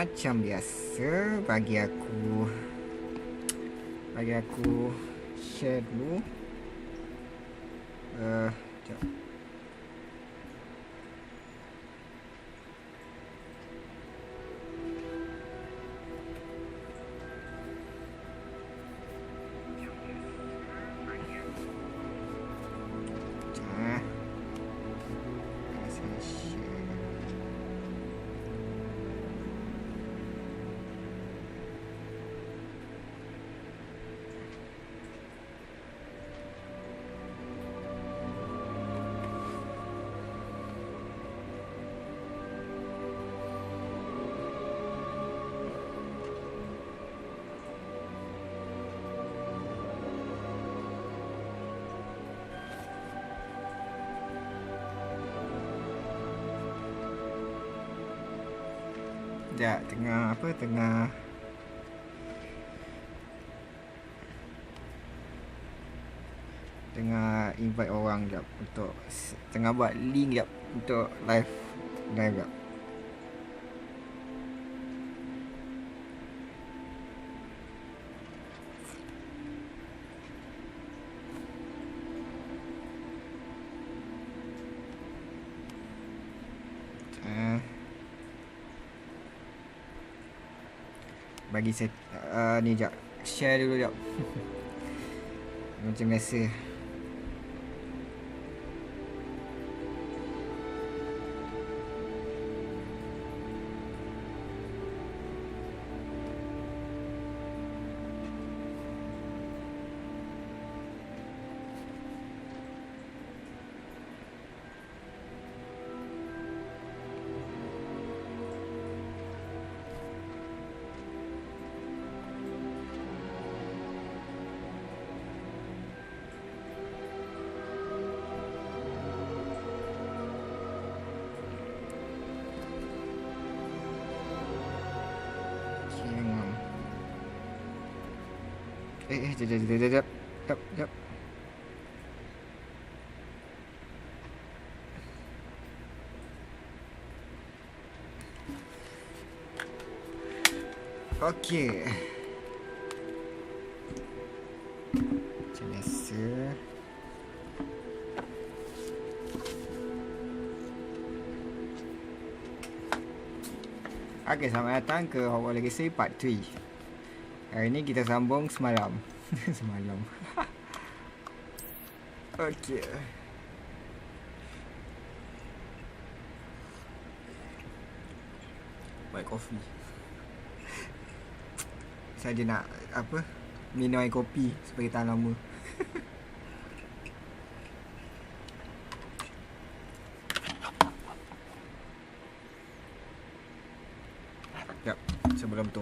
Macam biasa, bagi aku share dulu. Sekejap. Saya share. Sekejap, tengah invite orang jap untuk tengah buat link jap untuk live jap. Bagi saya ni jap, share dulu jap. Macam biasa. Jap. Okey. Macam biasa. Okey, selamat datang ke Hogwart Legacy Part 3. Hari ni kita sambung semalam. Semalam. Okey. Buat kopi. Saya nak minum air kopi supaya tahan lama. Jap, sebelum tu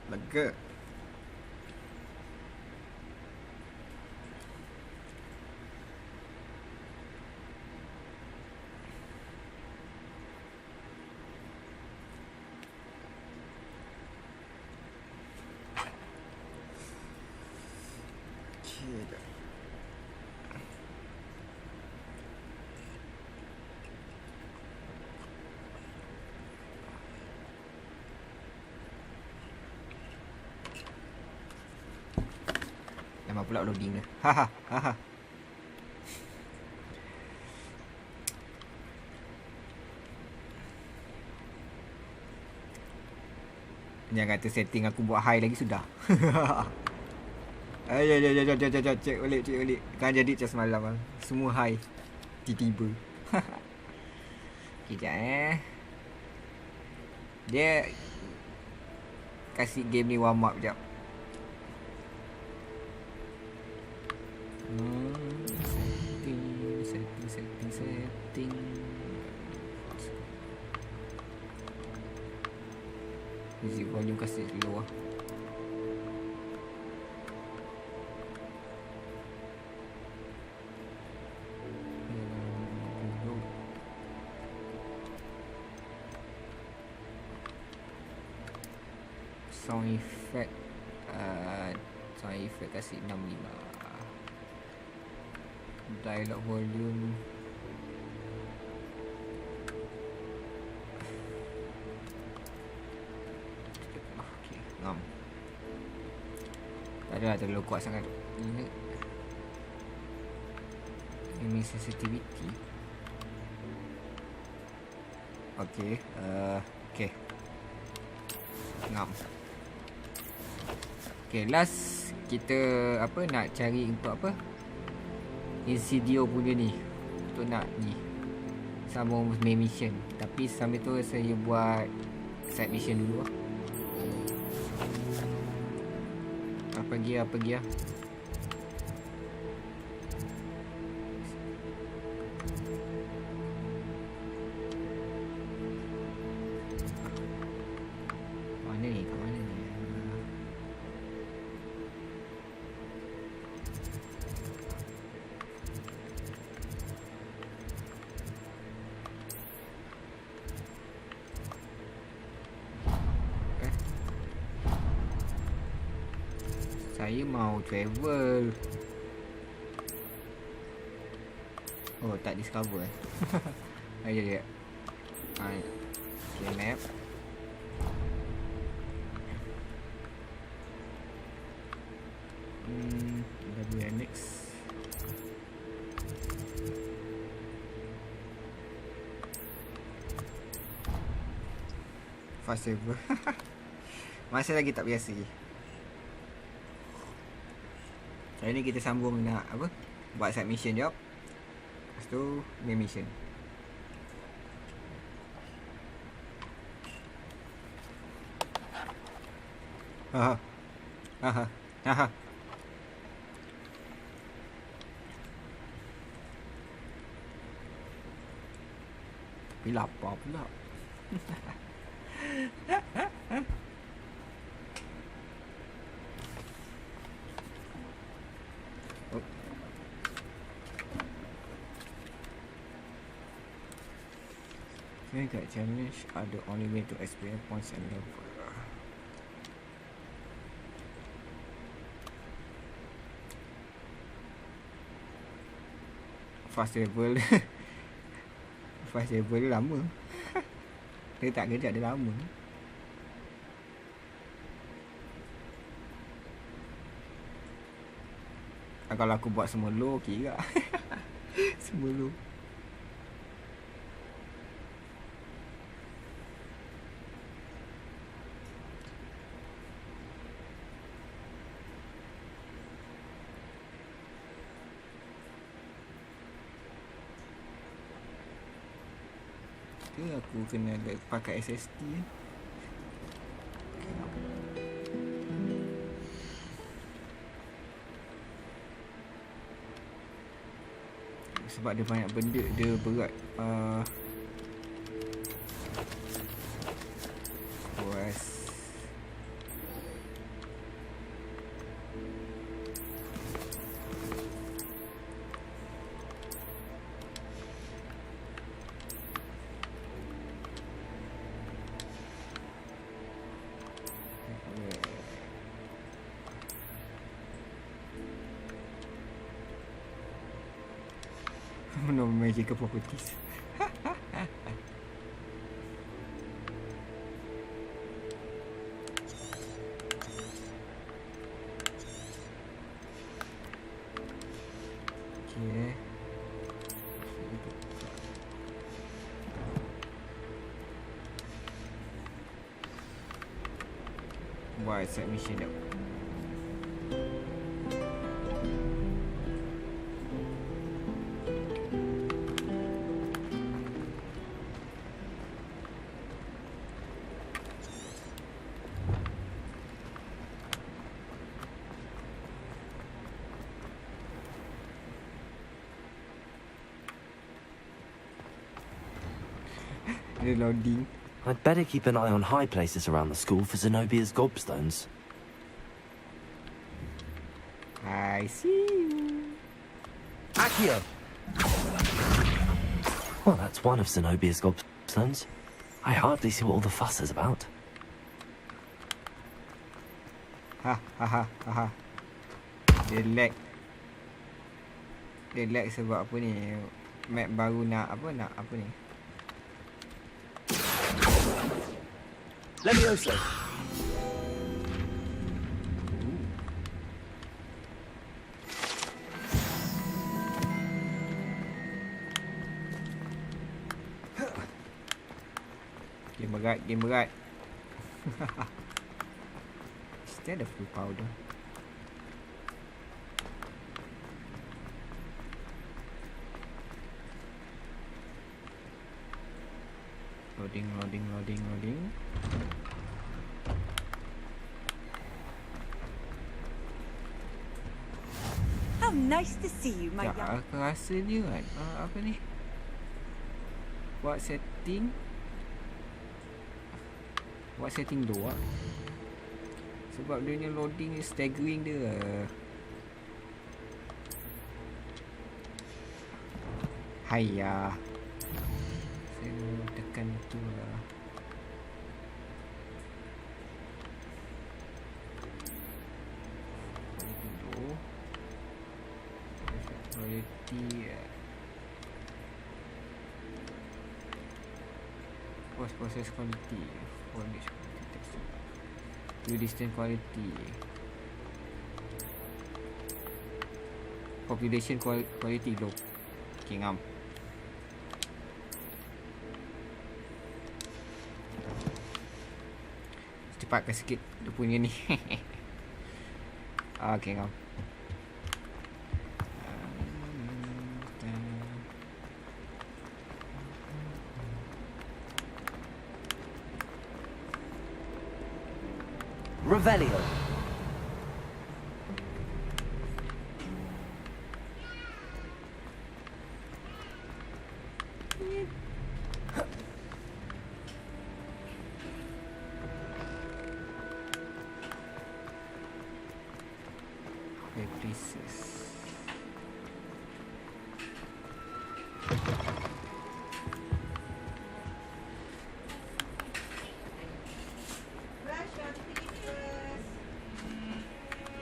lega. Lama pula loading dia. Haha. Jangan kata setting aku buat high lagi sudah. Jom, cek balik. Kan jadi macam semalam lah. Semua high tiba-tiba. Kejap Dia kasih game ni warm up jap. Setting. Music volume kasih low lah. Sound effect kasih 65. Dialog volume okay, 6. Tak adalah terlalu kuat sangat. Ini sensitivity. Okay, okay, 6. Okay, last kita nak cari untuk apa, Insidio punya ni, untuk nak ni sambung main mission. Tapi sambil tu saya buat side mission dulu lah. Pergi lah. Mana ni? Kat mana ni? Saya mau travel. Oh, tak discover ya. Okay, map. WNX. Fast saver. Masih lagi tak biasa. Hari ni kita sambung nak apa? Buat side mission jap. Lepas tu main mission. Aha. Tapi lapar pula. That challenge are the only way to experience points and level. Fast travel. Fast travel dia lama. Dia tak kejap, dia lama. Kalau aku buat semua low, okey tak? Semua low. Aku kena pakai SSD. Sebab dia banyak benda, dia berat. Puas. No magical properties. Okay. Buat submission dah. Dia loading. I'd better keep an eye on high places around the school for Zenobia's gobstones. I see you. Accio! Well, that's one of Zenobia's gobstones. I hardly see what all the fuss is about. Ha ha ha ha ha. Dia lag. Dia lag sebab apa ni? Map baru nak apa ni? Levioso! Game berat. Still ada full powder. Loading. How nice to see you, my Tak, young. aku rasa dia kan apa ni? Buat setting dua. Sebab dia punya loading ni staggering dia. Hayya. Saya tekan itu lah. Quality post process quality, foliage quality, texture, view distance quality, population quality low. Okay, ngam. Cepatkan sikit dia punya ni. Okay, ngam. Revelio. Places.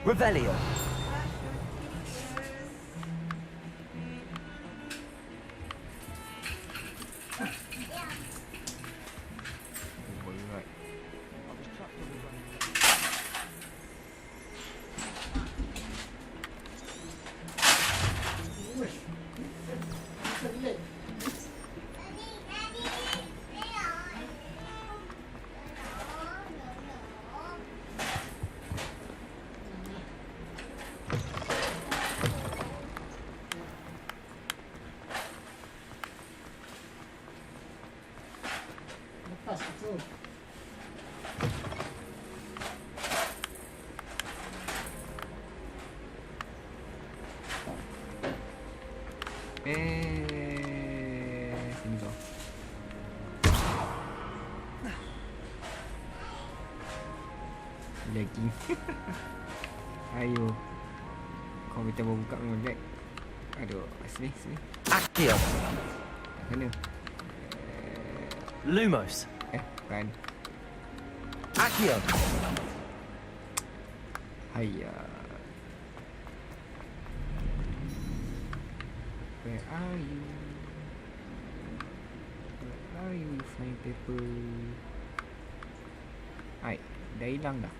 Revelio. Alright. Sini kau. Lagging. Ayo. Komputer baru buka memang lag. Aduh, sini. Accio. Mana? Lumos. Kan. Accio. Hayya. Where are you? Where are you, flying paper? Hai, dah hilang dah.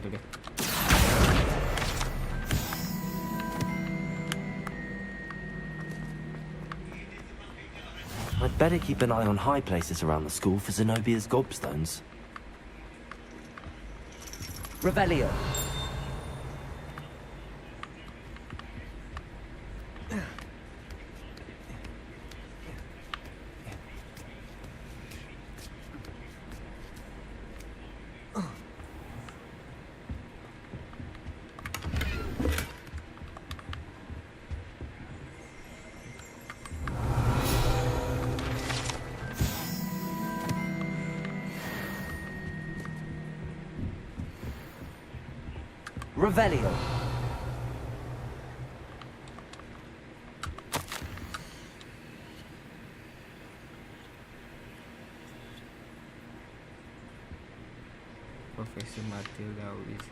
Tu dia. I'd better keep an eye on high places around the school for Zenobia's gobstones. Revelio. Revelio. Profesor Matilda always.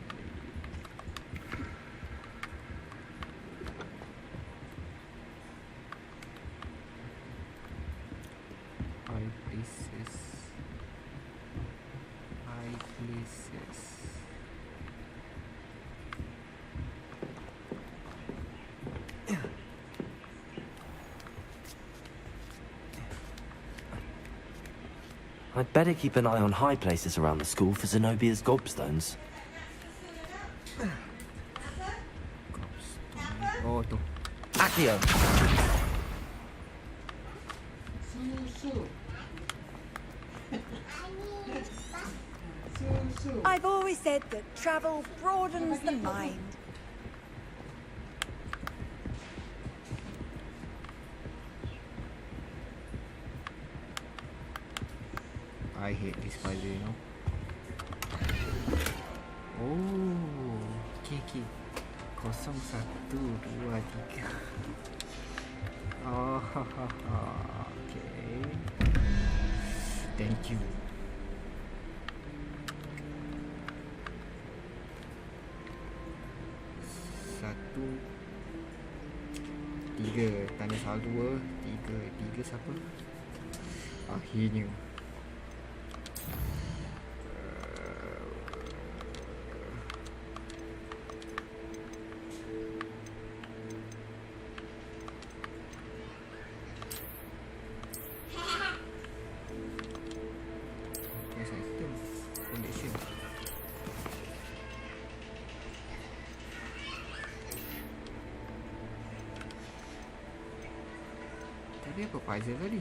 High places. High places. I'd better keep an eye on high places around the school for Zenobia's gobstones. Oh tu. Accio! I've always said that travel broadens the mind. I hate this puzzle, you know. Oh, okay. 01, 2, 3. Oh, okay. Thank you. Satu, 3. Tanda soal 2. 3 siapa? Akhirnya. Tadi apa puzzle tadi?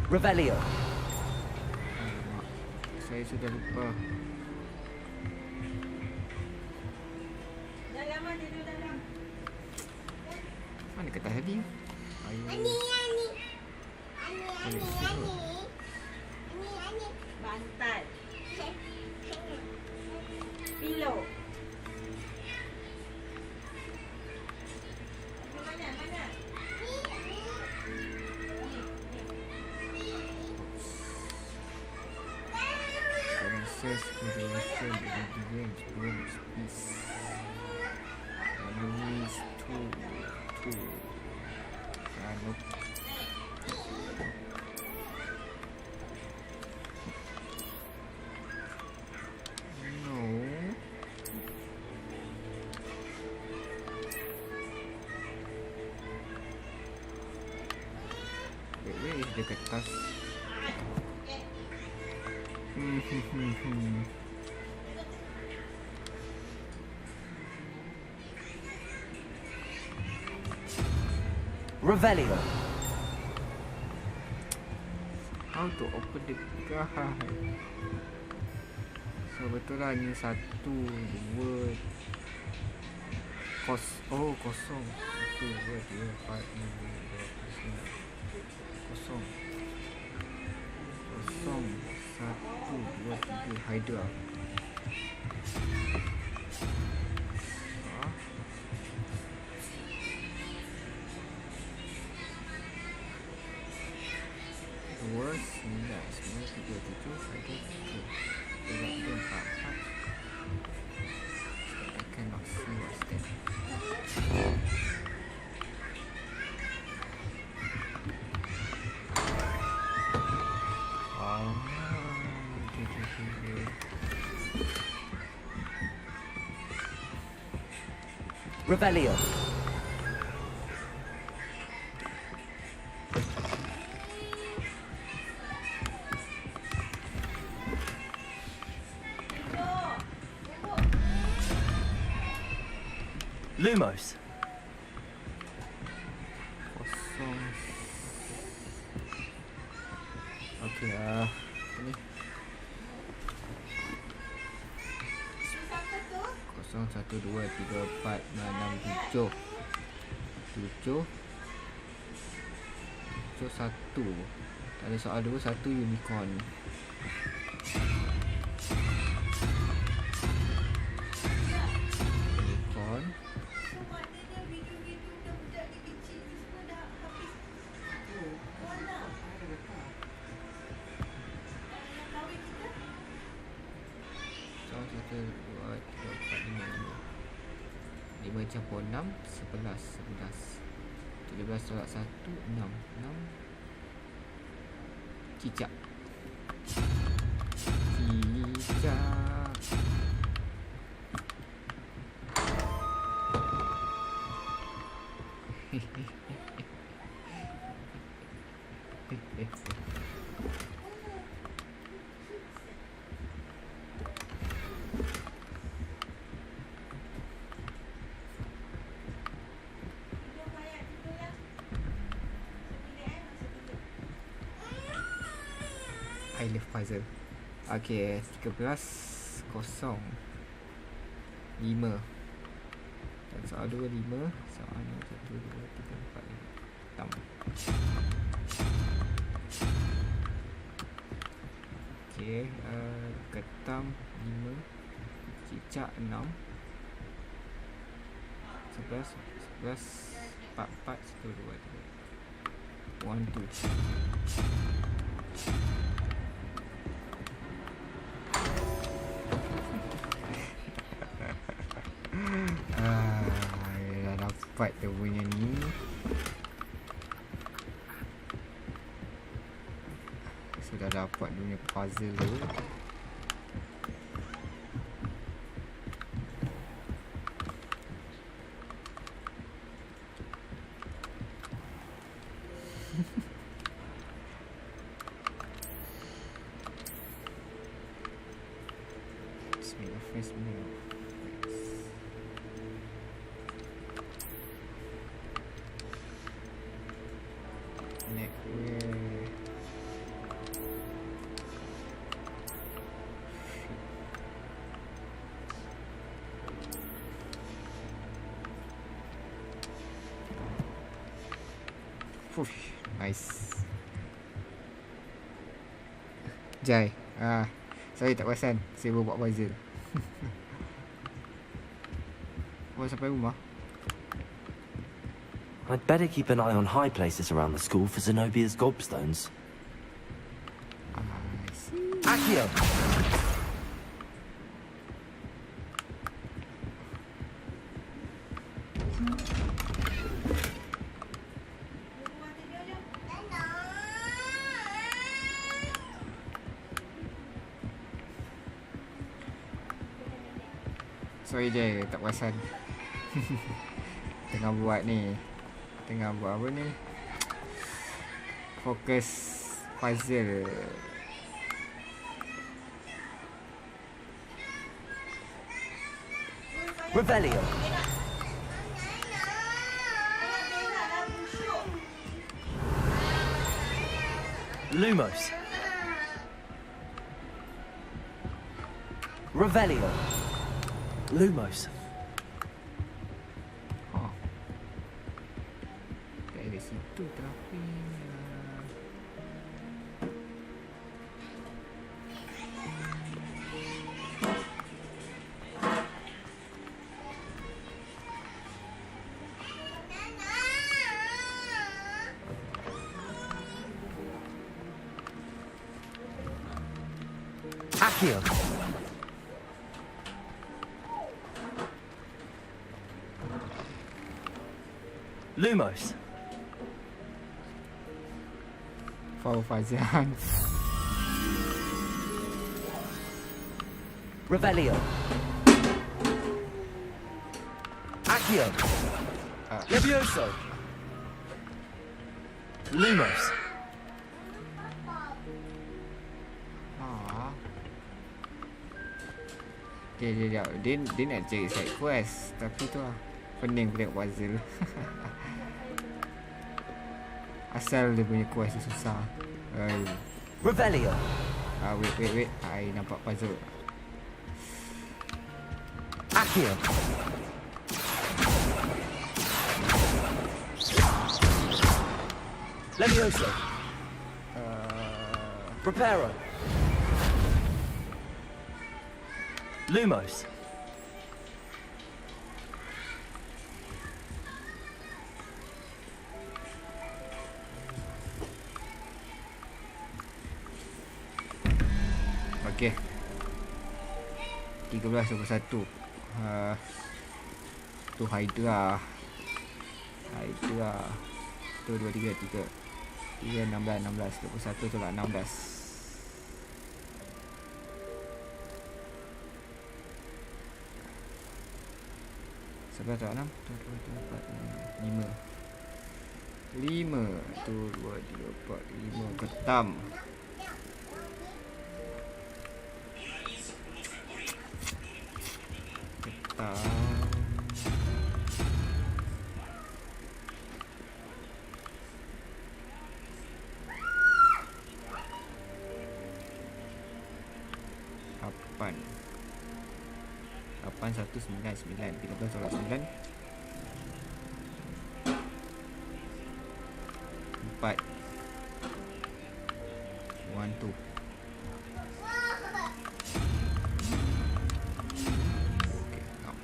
Revelio. Saya sudah lupa. Mana kertas tadi? Bantal. Pillow. Mana? Proses penjelasan dengan sebelum space. Enemies two. Nope. No. Wait, where is the kertas? Revelio. How to open the card? So betul lah ni 1, 2 kosong 1, 2, 3, 4, 5, 6, 7, 1, 2, 3 Hydra. Dua, 9, 3, 7, 1, 2, 3, 4, 4. I cannot see what's that. Revelio. Lumos. kosong. Okey ni. Kosong 1 2 3 4 5 6 7. 7 1. Tak ada soal 2, 1 unicorn. Unicorn. So 1 2 3 4 5 5 campur 6 11 17 tolak 1 6 cicak. I love puzzle. Okay, 13 kosong 5. Dan soal 2 5. Soal 1 2 3 4 5 6. Okay, ketam 5. Cicak 6. 11 4 4 1 2 3 1 2. Dah dapat dia punya ni. Sudah dapat dia punya puzzle tu. Let's make a first meal. Nice. Jai. Saya tak perasan. Saya baru buat puzzle. Bawa sampai rumah. I'd better keep an eye on high places around the school for Zenobia's gobstones. I see. Accio! Sorry je, tak perasan. Tengah buat ni. Tengah buat apa ni? Fokus puzzle. Revelio! Lumos! Revelio! Lumos! Dari situ tapi Accio! Lumos! Fauzan. Revelio! Accio! Levioso! Lumos! Dia nak cari side quest. Tapi tu lah, pening aku tengok puzzle. Asal dia punya quest dia susah. Revelio. Wait. I nampak puzzle. Accio. Levioso. Preparo. Lumos. Okay. 13-21. Tu Hydra. 1, 2, 3, 16, 21 tu lah 16. Sebelah tak 6? 5. 1, 2, 3, 4, 5. Ketam. Lapan 1 9 9 13 tolak 9 4 1 2. Okay, come.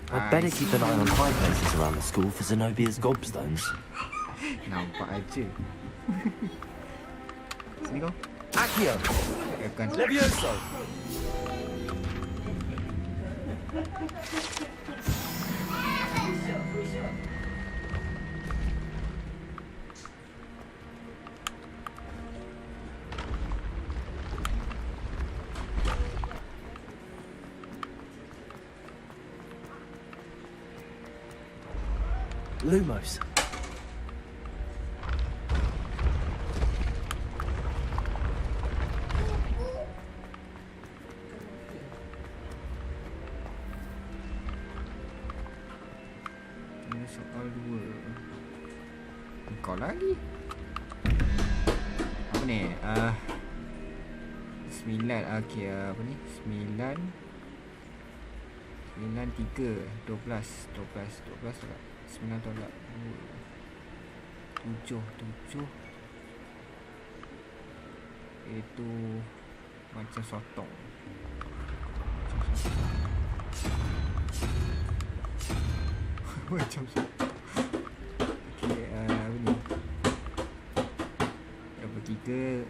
I'd better keep an eye on high places around the school for Zenobia's gobstones. Nampak aja. Sini kau. Accio. Akan. Levioso. Lumos. Ini soal 2. Kau lagi. Apa ni? 9. Okay, apa ni? 9 3 12 tak? 9 tolak 7 itu macam sotong. Macam sotong. Okay, apa ni? Nombor 3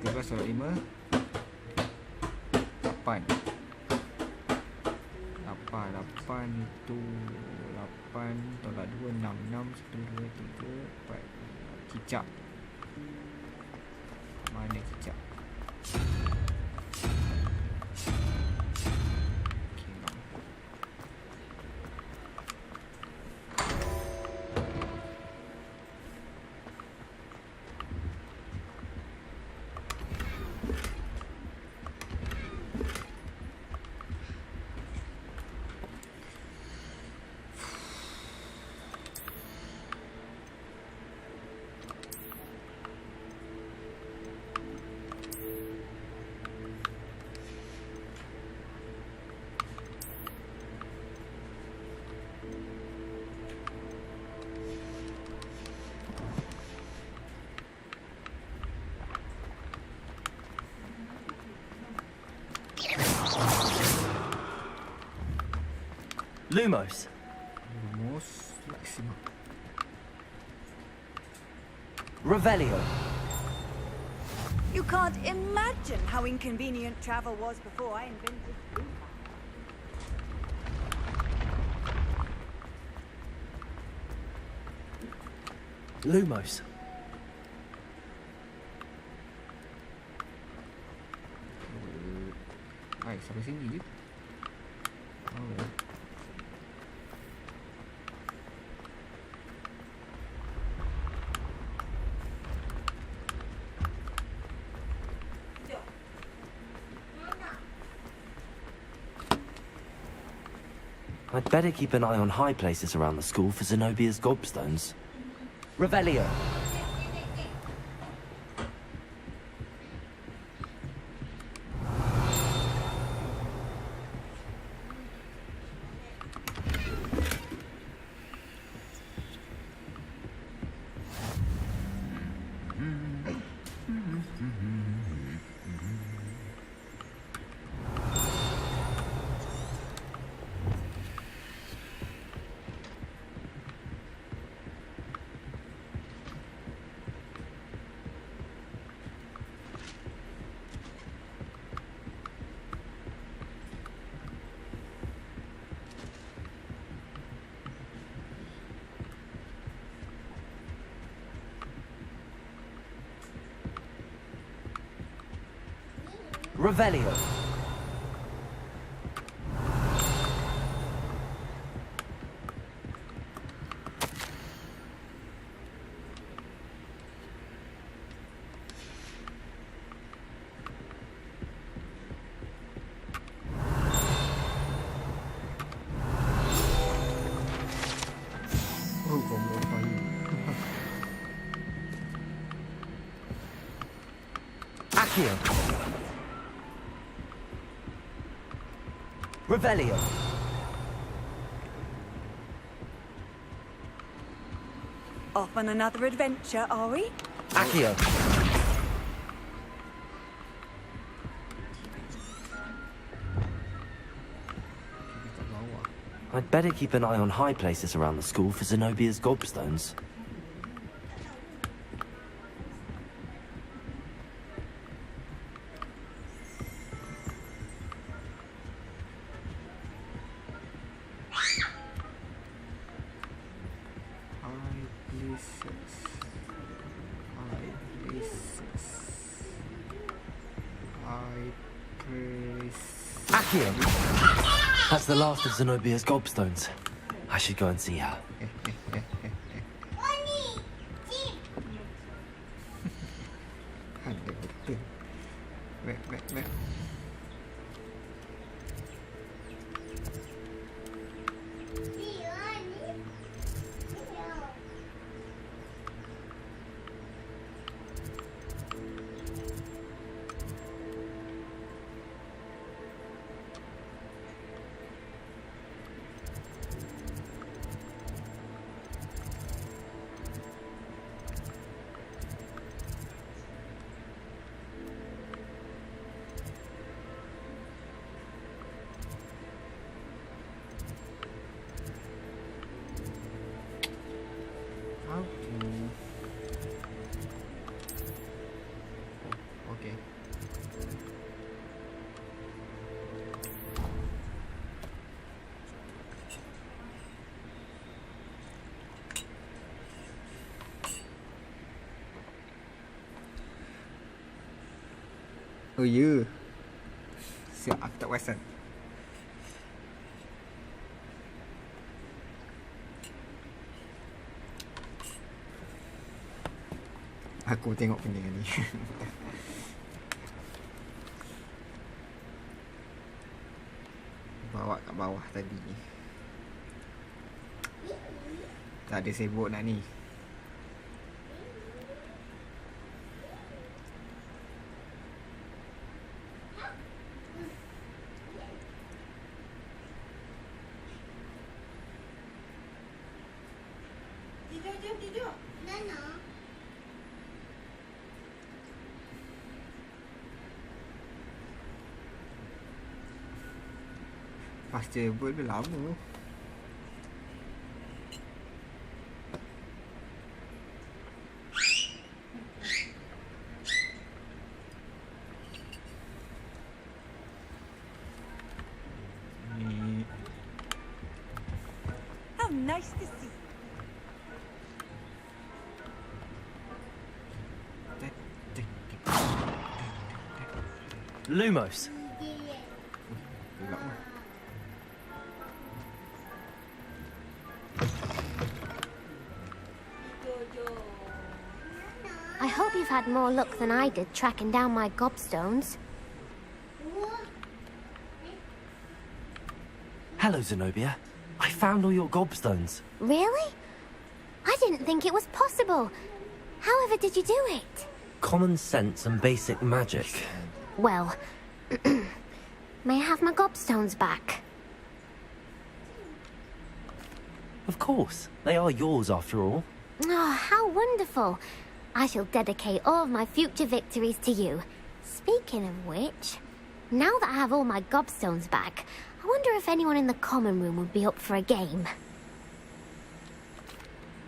13 tolak 5 8 itu 8 tolak 2 6 1 2 3 4 cicak. Mana cicak? Lumos. Maximum. Revelio. You can't imagine how inconvenient travel was before I invented food. Lumos. Hai, sampai sini je. Oh. I'd better keep an eye on high places around the school for Zenobia's gobstones. Revelio. Revelio. Oh, combo fire. Accio. Revelio. Off on another adventure, are we? Accio. Kat bawah. I'd better keep an eye on high places around the school for Zenobia's gobstones. High places. High places. High places. Accio. That's the last of Zenobia's gobstones. I should go and see her. Ada betul. Back. How to... Oh, okay. Oh ya. Siap, aku tak perasan. Aku tengok benda ni. Bawa kat bawah tadi. Tak ada sibuk nak ni. Tidur, jom tidur. Nana. Pasti dia lama. Ni How nice to see. Lumos. gelap lah. I hope you've had more luck than I did tracking down my gobstones. Hello, Zenobia. I found all your gobstones. Really? I didn't think it was possible. However did you do it? Common sense and basic magic. Well, may I have my gobstones back? Of course. They are yours after all. Oh, how wonderful. I shall dedicate all of my future victories to you. Speaking of which, now that I have all my gobstones back, I wonder if anyone in the common room would be up for a game.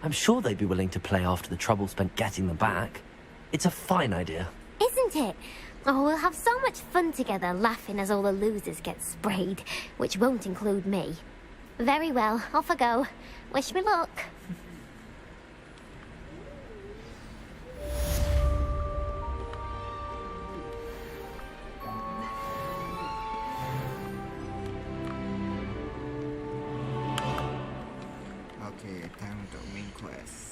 I'm sure they'd be willing to play after the trouble spent getting them back. It's a fine idea. Isn't it? Oh, we'll have so much fun together laughing as all the losers get sprayed, which won't include me. Very well, off I go. Wish me luck. Okay, time untuk main quest.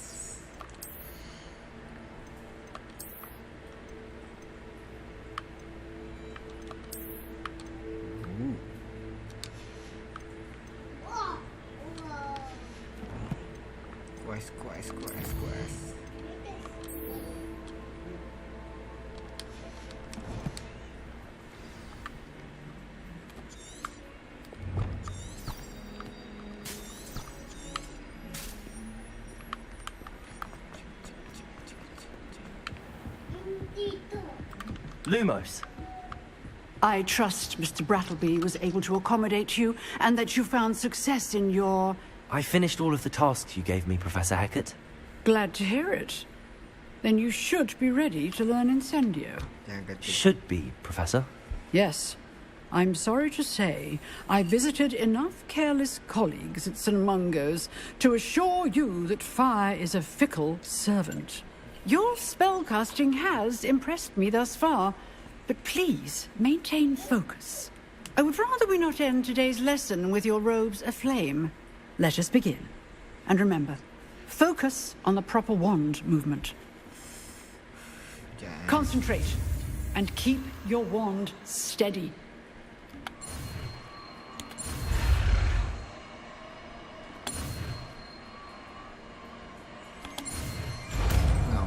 Quest. Lumos. I trust Mr. Brattleby was able to accommodate you, and that you found success in your... I finished all of the tasks you gave me, Professor Hackett. Glad to hear it. Then you should be ready to learn Incendio. Jangan kata Should be, Professor. Yes. I'm sorry to say, I visited enough careless colleagues at St. Mungo's to assure you that fire is a fickle servant. Your spellcasting has impressed me thus far, but please maintain focus. I would rather we not end today's lesson with your robes aflame. Let us begin. And remember, focus on the proper wand movement. jangan. Concentrate and keep your wand steady. No.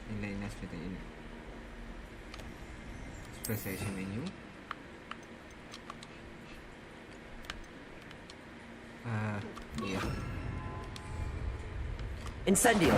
Ini lain seperti ini. Special menu. Yeah. Incendio.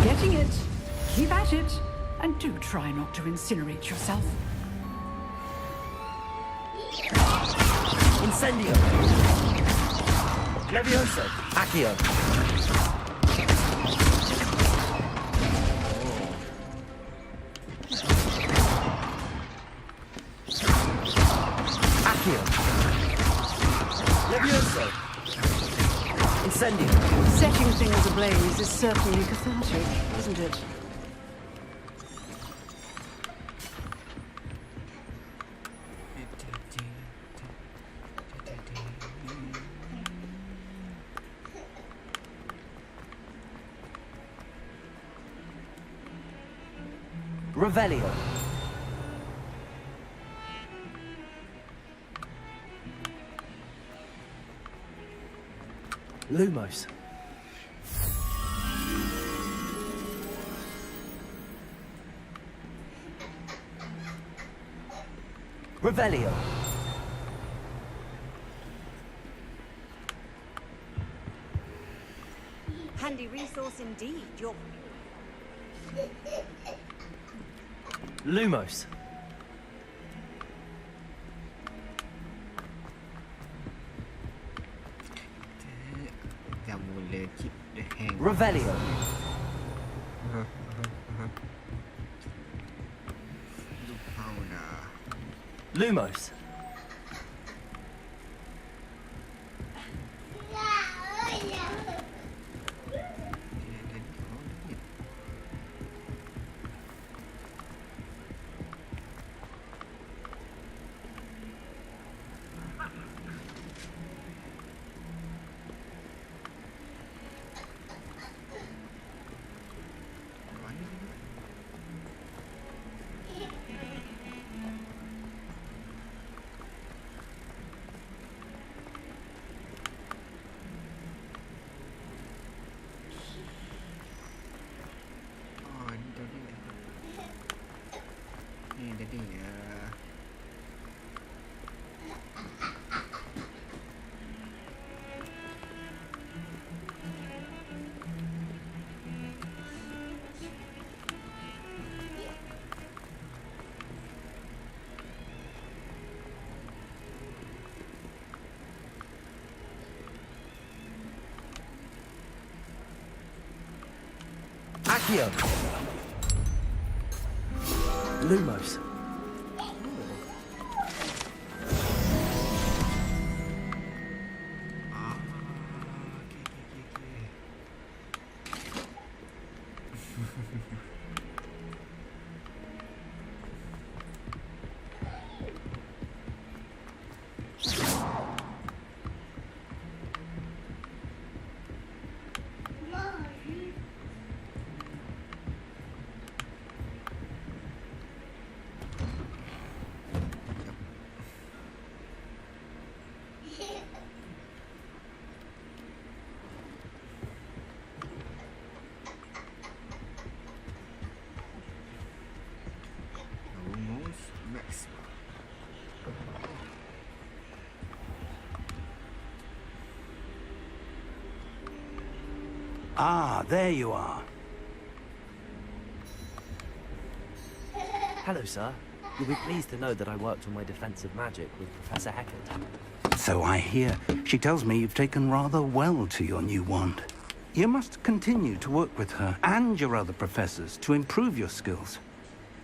Getting it. Keep at it. And do try not to incinerate yourself. Incendio. Levioso. Accio. Accio. Levioso. Incendio. Setting things ablaze is certainly cathartic, isn't it? Revelio. Lumos. Revelio. Handy resource indeed. Your Lumos. Dah mula keep the hang. Revelio. Lupa dah. Lumos. Accio. Lumos. Ah, there you are. Hello, sir. You'll be pleased to know that I worked on my defensive magic with Professor Heckert. So I hear. She tells me you've taken rather well to your new wand. You must continue to work with her and your other professors to improve your skills.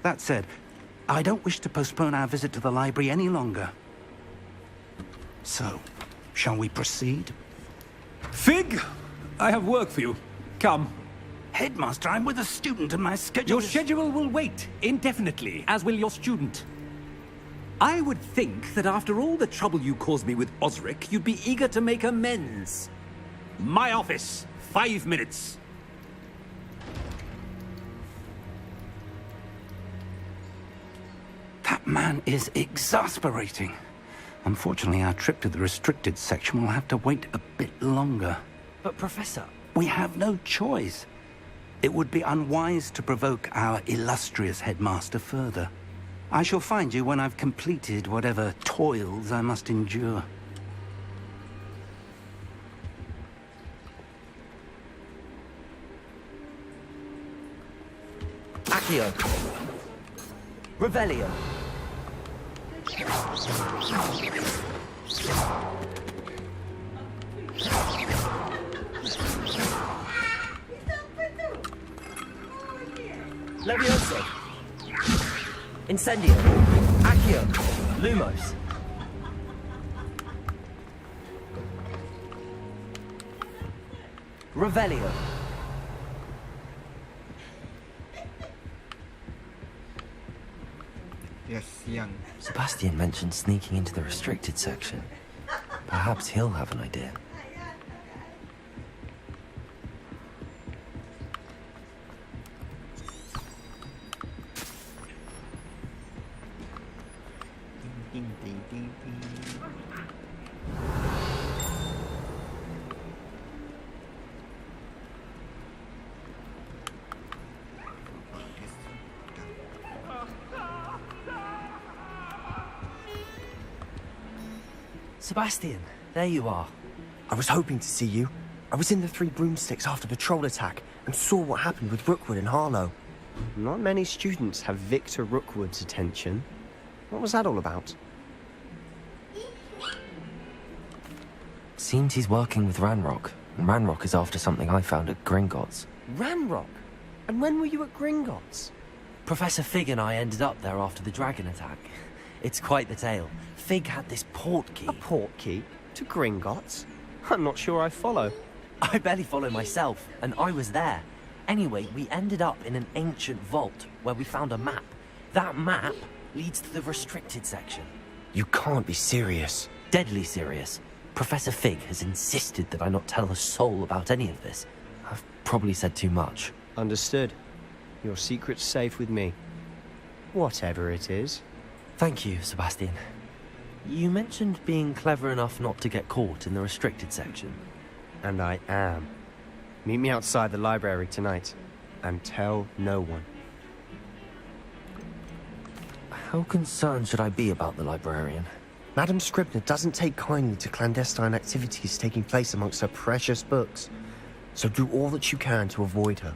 That said, I don't wish to postpone our visit to the library any longer. So, shall we proceed? Fig! I have work for you. Come. Headmaster, I'm with a student and my schedule Your is... schedule will wait indefinitely, as will your student. I would think that after all the trouble you caused me with Osric, you'd be eager to make amends. My office. 5 minutes. That man is exasperating. Unfortunately, our trip to the restricted section will have to wait a bit longer. But, Professor... We have no choice. It would be unwise to provoke our illustrious headmaster further. I shall find you when I've completed whatever toils I must endure. Accio. Revelio. Levioso. Incendio. Accio. Lumos. Revelio. Yes, young. Sebastian mentioned sneaking into the restricted section. Perhaps he'll have an idea. Ding, ding, ding, ding. Sebastian, there you are. I was hoping to see you. I was in the Three Broomsticks after the troll attack and saw what happened with Rookwood and Harlow. Not many students have Victor Rookwood's attention. What was that all about? Seems he's working with Ranrock, and Ranrock is after something I found at Gringotts. Ranrock? And when were you at Gringotts? Professor Fig and I ended up there after the dragon attack. It's quite the tale. Fig had this port key. A port key? To Gringotts? I'm not sure I follow. I barely follow myself, and I was there. Anyway, we ended up in an ancient vault where we found a map. That map leads to the restricted section. You can't be serious. Deadly serious. Professor Fig has insisted that I not tell a soul about any of this. I've probably said too much. Understood. Your secret's safe with me. Whatever it is. Thank you, Sebastian. You mentioned being clever enough not to get caught in the restricted section. And I am. Meet me outside the library tonight. And tell no one. How concerned should I be about the librarian? Madame Scribner doesn't take kindly to clandestine activities taking place amongst her precious books. So do all that you can to avoid her.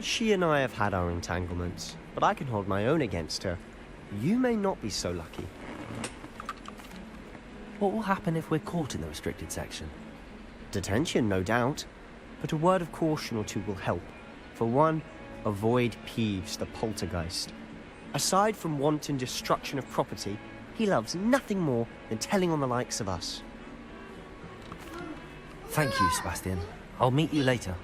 She and I have had our entanglements, but I can hold my own against her. You may not be so lucky. What will happen if we're caught in the restricted section? Detention, no doubt. But a word of caution or two will help. For one, avoid Peeves, the poltergeist. Aside from wanton destruction of property, he loves nothing more than telling on the likes of us. Thank you, Sebastian. I'll meet you later.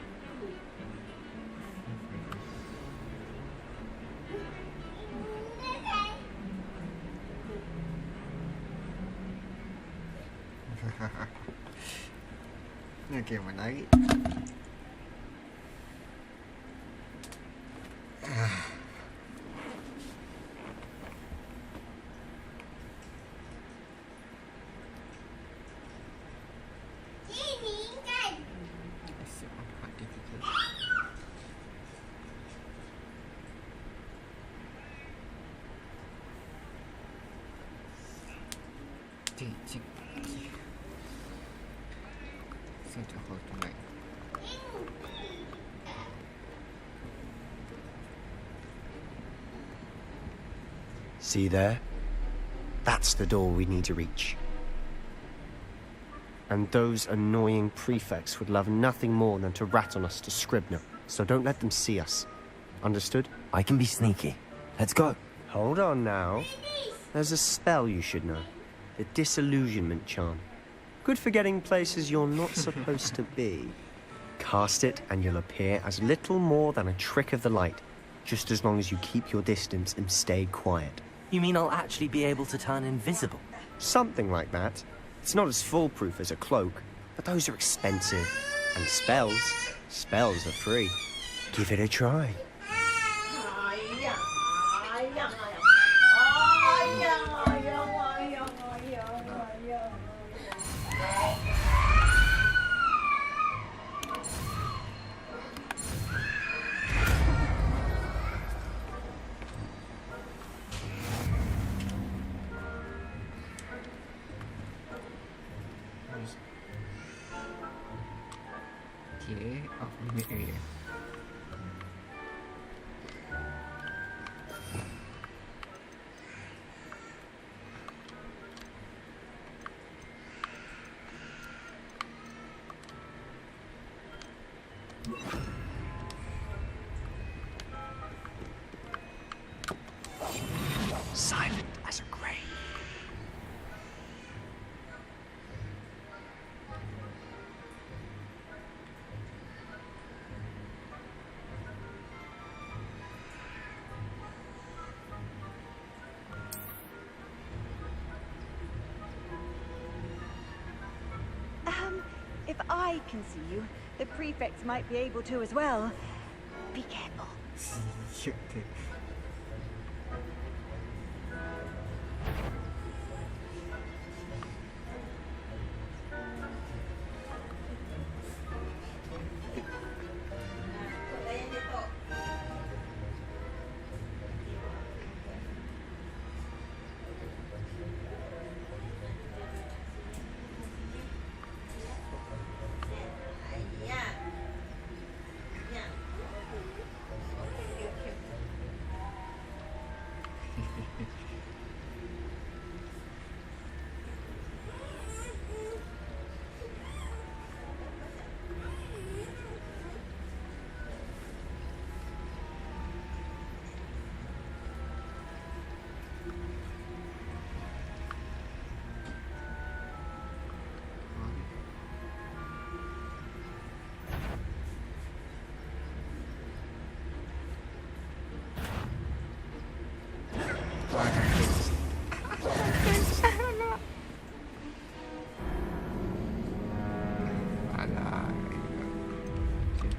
Okey, menarik. See there? That's the door we need to reach. And those annoying prefects would love nothing more than to rat on us to Scribner, so don't let them see us. Understood? I can be sneaky. Let's go. Hold on now. There's a spell you should know. The disillusionment charm. Good for getting places you're not supposed to be. Cast it and you'll appear as little more than a trick of the light, just as long as you keep your distance and stay quiet. You mean I'll actually be able to turn invisible? Something like that. It's not as foolproof as a cloak, but those are expensive. And spells are free. Give it a try. Okay, off limit area. Silent as a grave. If I can see you, the prefects might be able to as well. Be careful. Shit.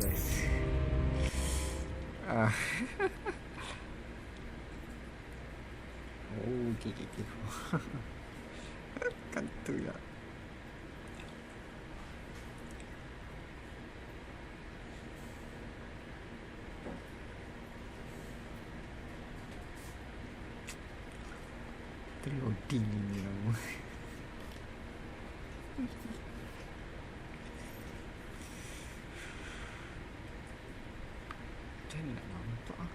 first. Oh, okay. Kantu ya. Terloading ni lama. Macam ni nak nampak ah.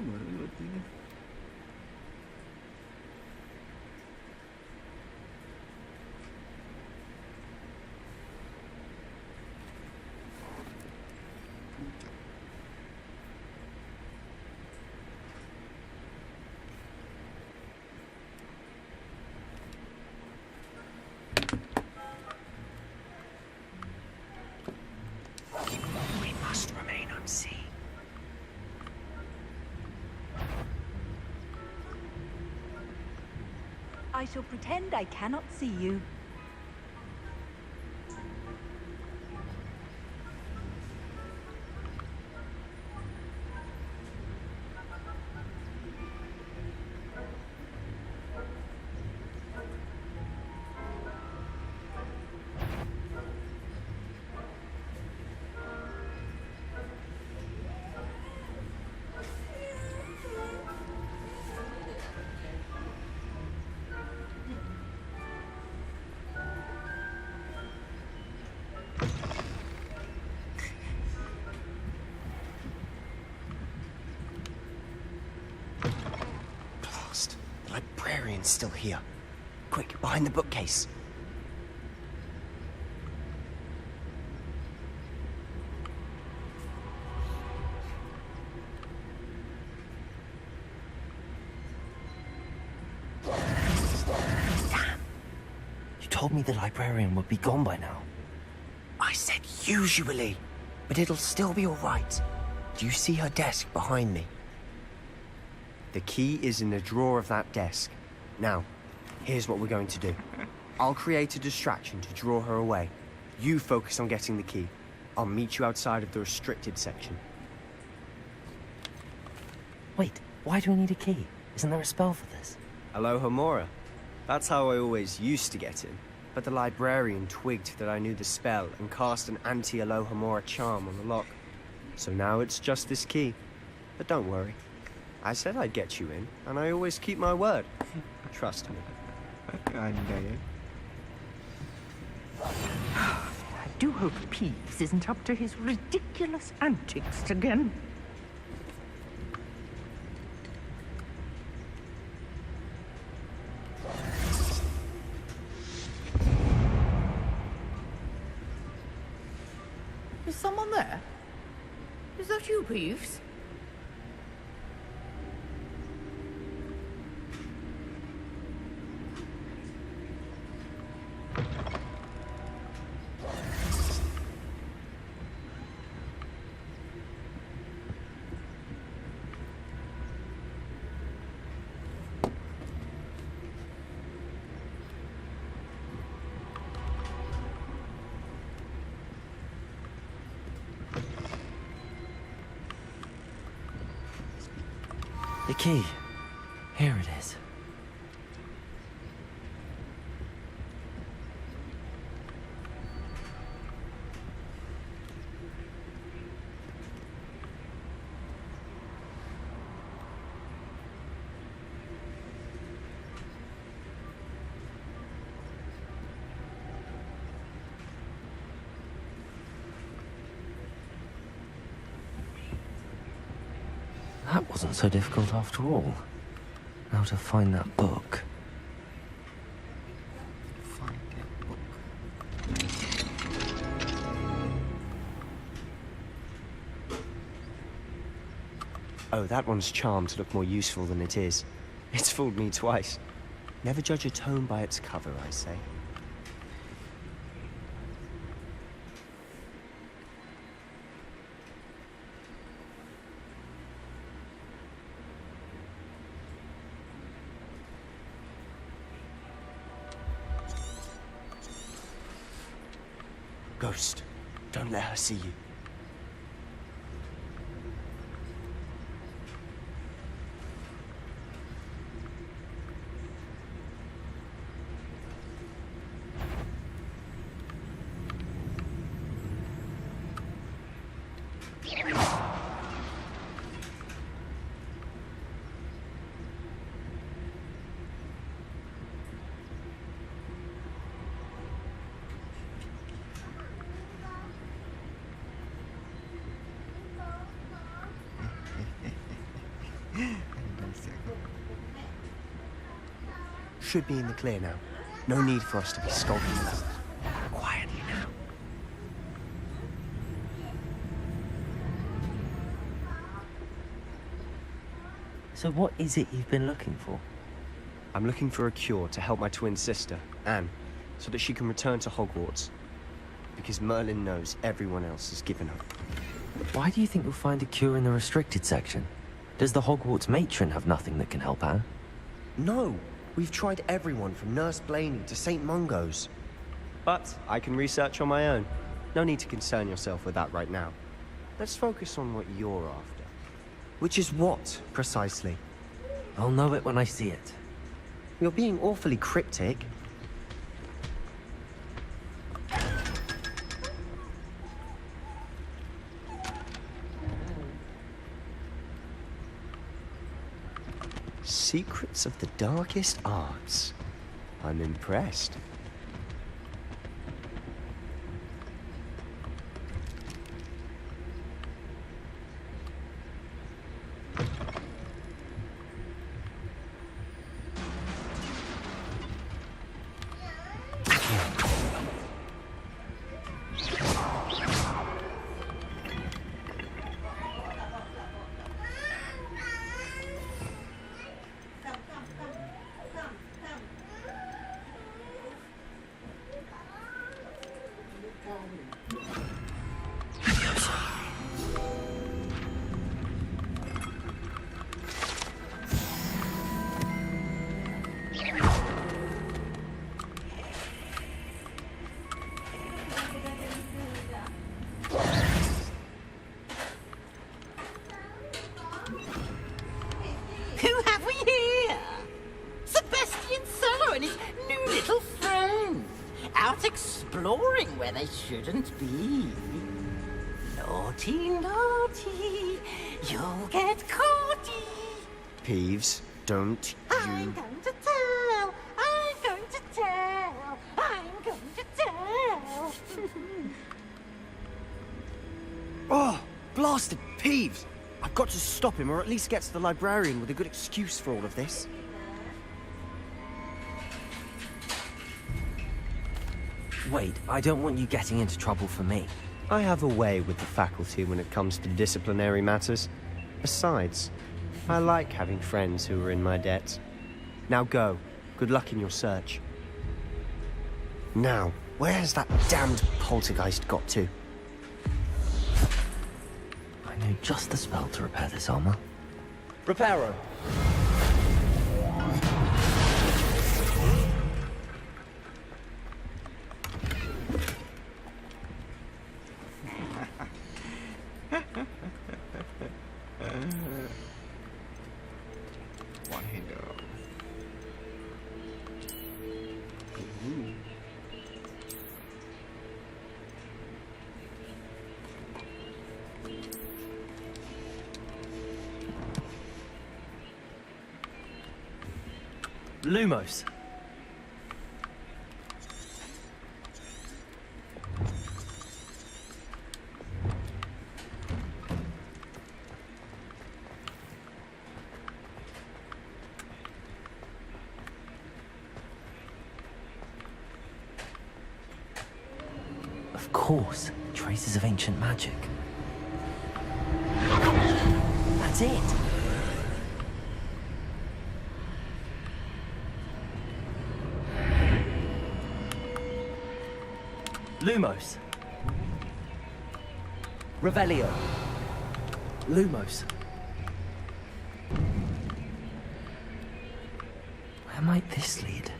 Baru loading ni. We must remain unseen. I shall pretend I cannot see you. The librarian's still here. Quick, behind the bookcase. Damn! You told me the librarian would be gone by now. I said usually, but it'll still be all right. Do you see her desk behind me? The key is in the drawer of that desk. Now, here's what we're going to do. I'll create a distraction to draw her away. You focus on getting the key. I'll meet you outside of the restricted section. Wait, why do we need a key? Isn't there a spell for this? Alohomora. That's how I always used to get in. But the librarian twigged that I knew the spell and cast an anti-Alohomora charm on the lock. So now it's just this key. But don't worry. I said I'd get you in, and I always keep my word. Trust me. I do hope Peeves isn't up to his ridiculous antics again. Is someone there? Is that you, Peeves? The key. Here it is. That wasn't so difficult after all. Now to find that book. Find that book. Oh, that one's charmed to look more useful than it is. It's fooled me twice. Never judge a tome by its cover, I say. Ghost, don't let her see you. Should be in the clear now. No need for us to be skulking about. Quietly now. So what is it you've been looking for? I'm looking for a cure to help my twin sister, Anne, so that she can return to Hogwarts. Because Merlin knows everyone else has given up. Why do you think you'll find a cure in the restricted section? Does the Hogwarts matron have nothing that can help Anne? No! We've tried everyone from Nurse Blaney to St. Mungo's. But I can research on my own. No need to concern yourself with that right now. Let's focus on what you're after. Which is what, precisely? I'll know it when I see it. You're being awfully cryptic. Secrets of the darkest arts. I'm impressed. Who have we here? Sebastian Cello and his new little friend. Out exploring where they shouldn't be. Naughty, naughty, you'll get caughty. Peeves, don't I'm you... going to tell, I'm going to tell, I'm going to tell. Oh, blasted Peeves! I've got to stop him, or at least get to the librarian with a good excuse for all of this. Wait, I don't want you getting into trouble for me. I have a way with the faculty when it comes to disciplinary matters. Besides, I like having friends who are in my debt. Now go. Good luck in your search. Now, where has that damned poltergeist got to? I know just the spell to repair this armor. Reparo. One hander. Lumos. Of course, traces of ancient magic. That's it. Lumos. Revelio. Lumos. Where might this lead?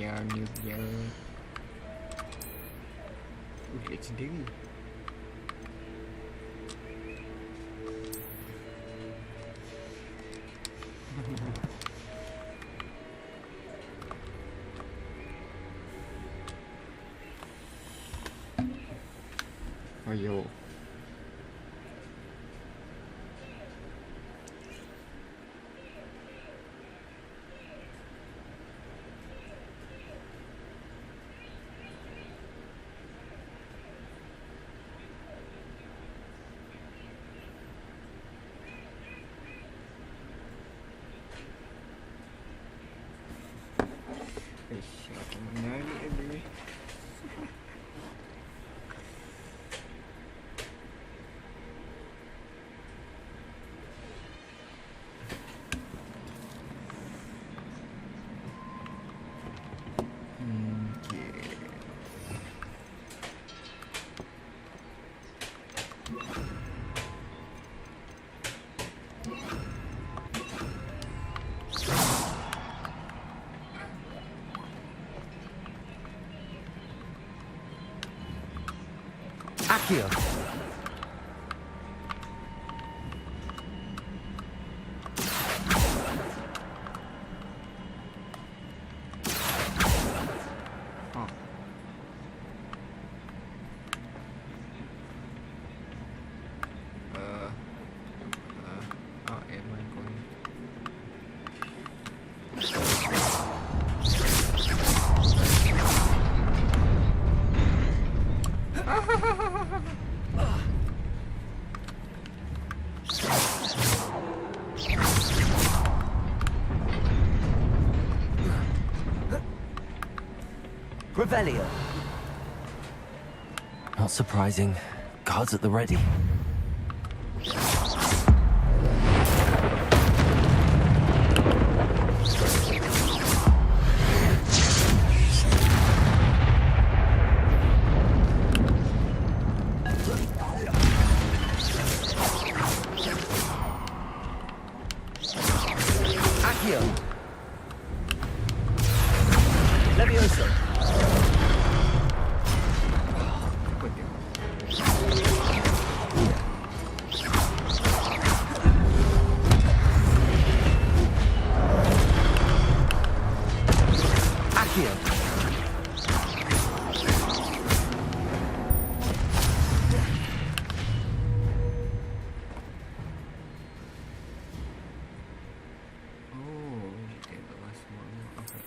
Ni dia. Legendary. Ayo. Ish, aku menarik lagi. Accio. Am I going? Revelio. Not surprising. Guards at the ready. Accio. Levioso. Accio. Oh, dia bawa semua. Okay.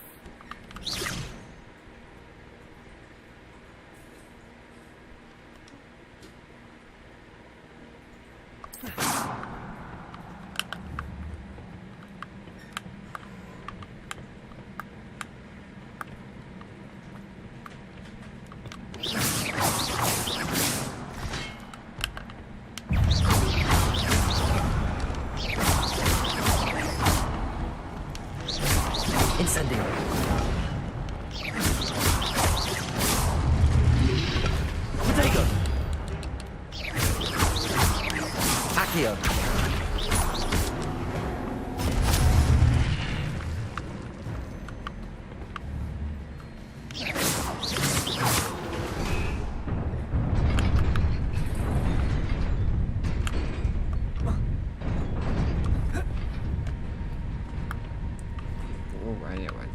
Incendio. Protego. Accio. Oh, banyak masa.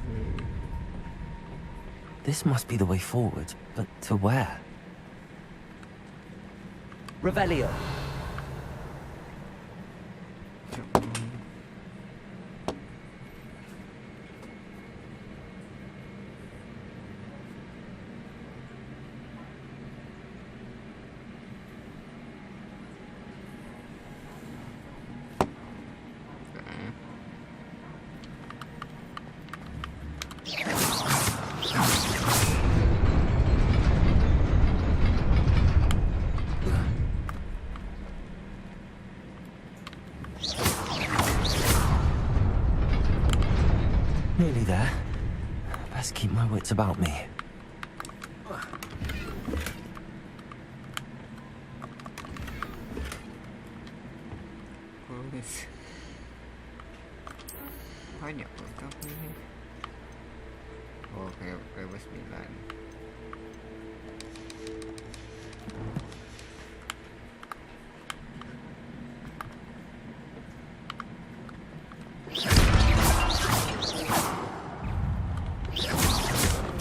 This must be the way forward, but to where? Revelio. Nearly there. Best keep my wits about me. Bagus. Banyak pun kau ni. Oh, level 9.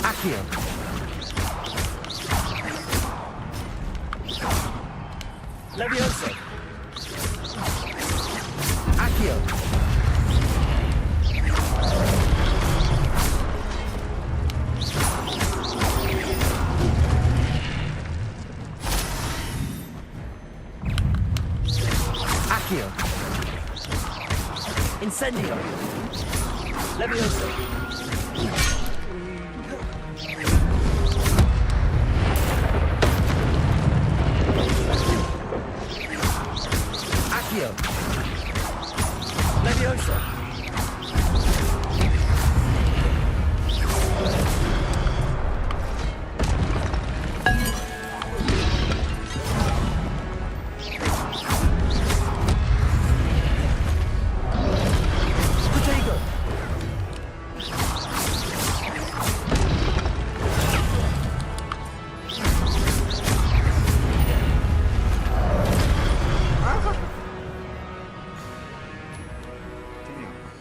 Accio. Levioso. Accio. Accio. Incendio. Levioso. Accio. Levioso. Protego.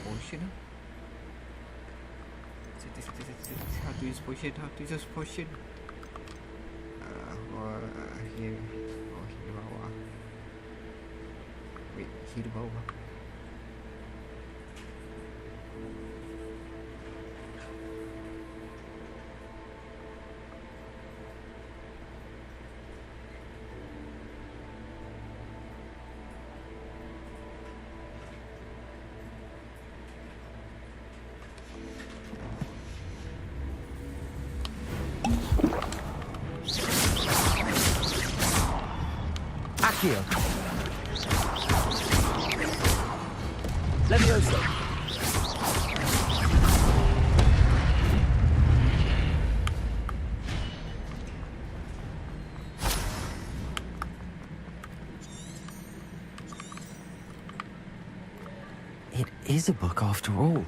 Potion. How to use potion? How to use potion? Here. Oh, here bawah. Wait, here bawah. Accio. Levioso. It is a book after all.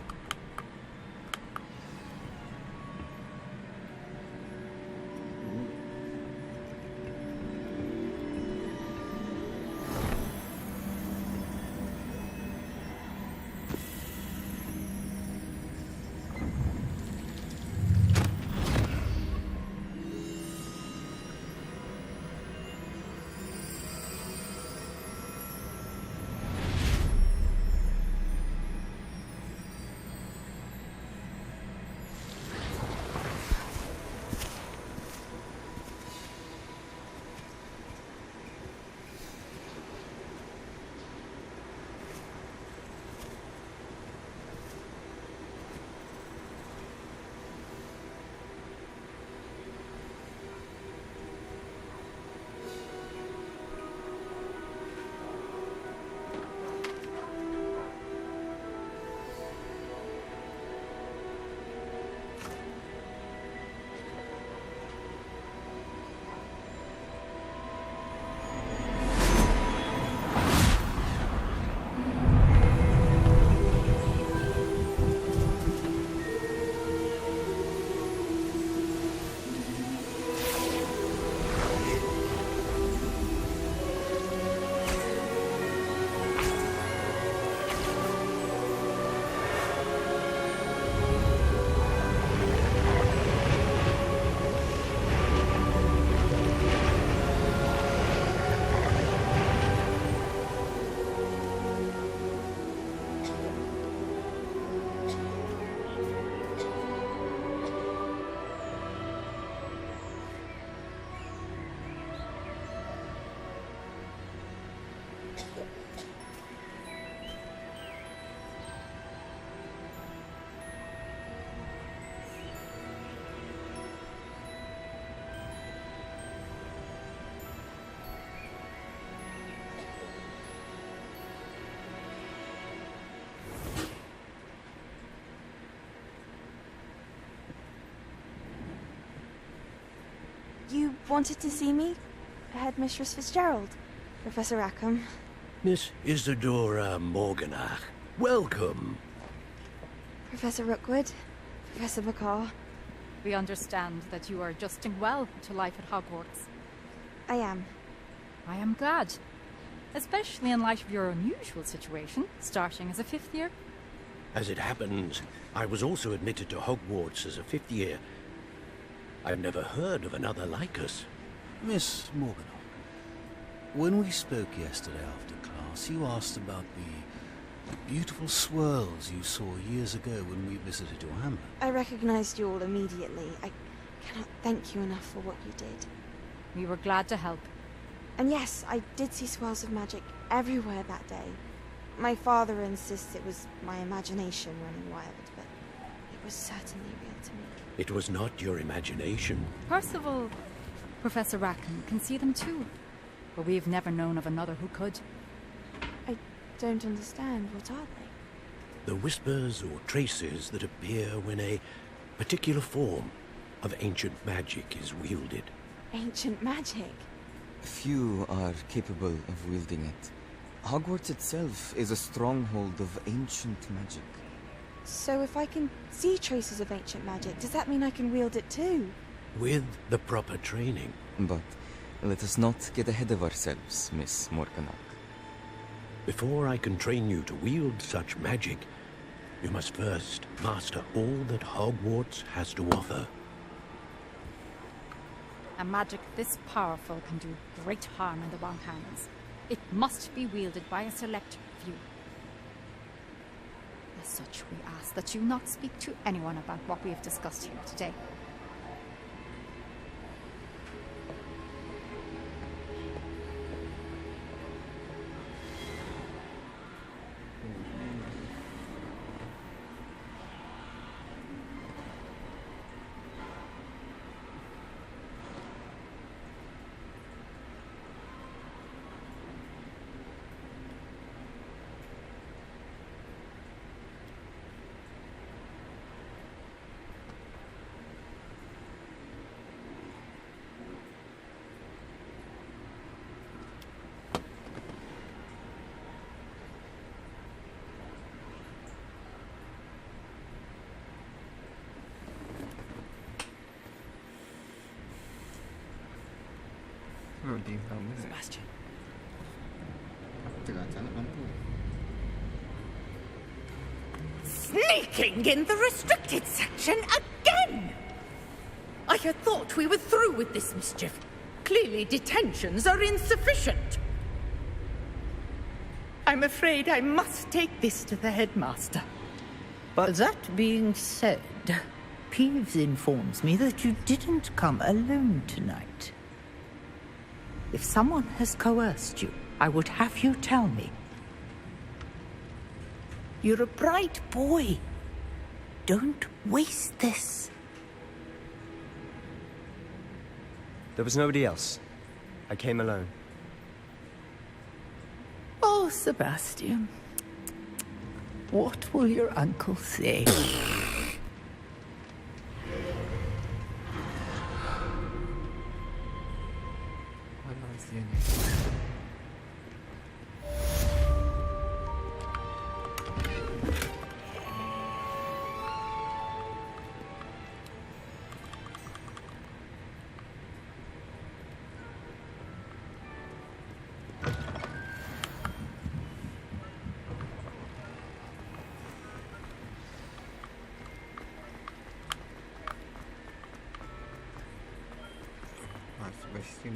You wanted to see me? Headmistress Fitzgerald? Professor Rackham? Miss Isadora Morganach, welcome. Professor Rookwood? Professor McCaw? We understand that you are adjusting well to life at Hogwarts. I am. I am glad. Especially in light of your unusual situation, starting as a 5th year. As it happens, I was also admitted to Hogwarts as a 5th year. I've never heard of another like us. Miss Morganock, when we spoke yesterday after class, you asked about the beautiful swirls you saw years ago when we visited your hamlet. I recognized you all immediately. I cannot thank you enough for what you did. We were glad to help. And yes, I did see swirls of magic everywhere that day. My father insists it was my imagination running wild, but it was certainly real to me. It was not your imagination. Percival, Professor Rackham can see them too. But we've never known of another who could. I don't understand. What are they? The whispers or traces that appear when a particular form of ancient magic is wielded. Ancient magic? Few are capable of wielding it. Hogwarts itself is a stronghold of ancient magic. So if I can see traces of ancient magic, does that mean I can wield it too? With the proper training. But let us not get ahead of ourselves, Miss Morganock. Before I can train you to wield such magic, you must first master all that Hogwarts has to offer. A magic this powerful can do great harm in the wrong hands. It must be wielded by a select few. As such, we ask that you not speak to anyone about what we have discussed here today. Sebastian. Terang sangat lampu. Sneaking in the restricted section again! I had thought we were through with this mischief. Clearly detentions are insufficient. I'm afraid I must take this to the headmaster. But that being said, Peeves informs me that you didn't come alone tonight. If someone has coerced you, I would have you tell me. You're a bright boy. Don't waste this. There was nobody else. I came alone. Oh, Sebastian. What will your uncle say? Sebastian.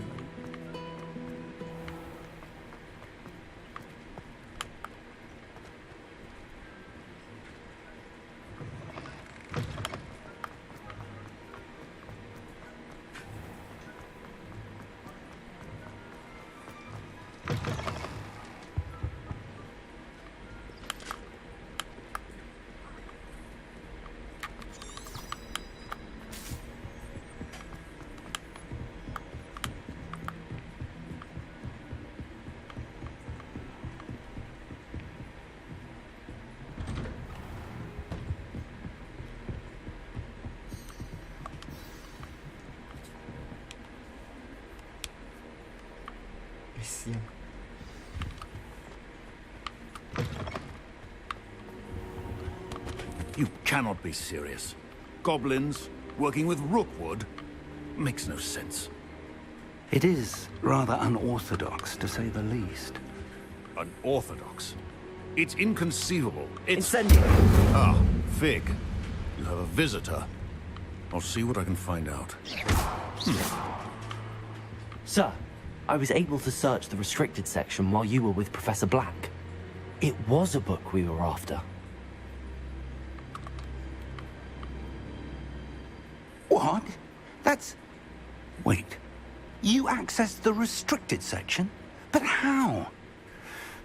You cannot be serious. Goblins, Working with Rookwood? Makes no sense. It is rather unorthodox, to say the least. Unorthodox? It's inconceivable. It's... Incendio! Ah, Fig. You have a visitor. I'll see what I can find out. Sir, I was able to search the restricted section while you were with Professor Black. It was a book we were after. What? That's... Wait. You accessed the restricted section? But how?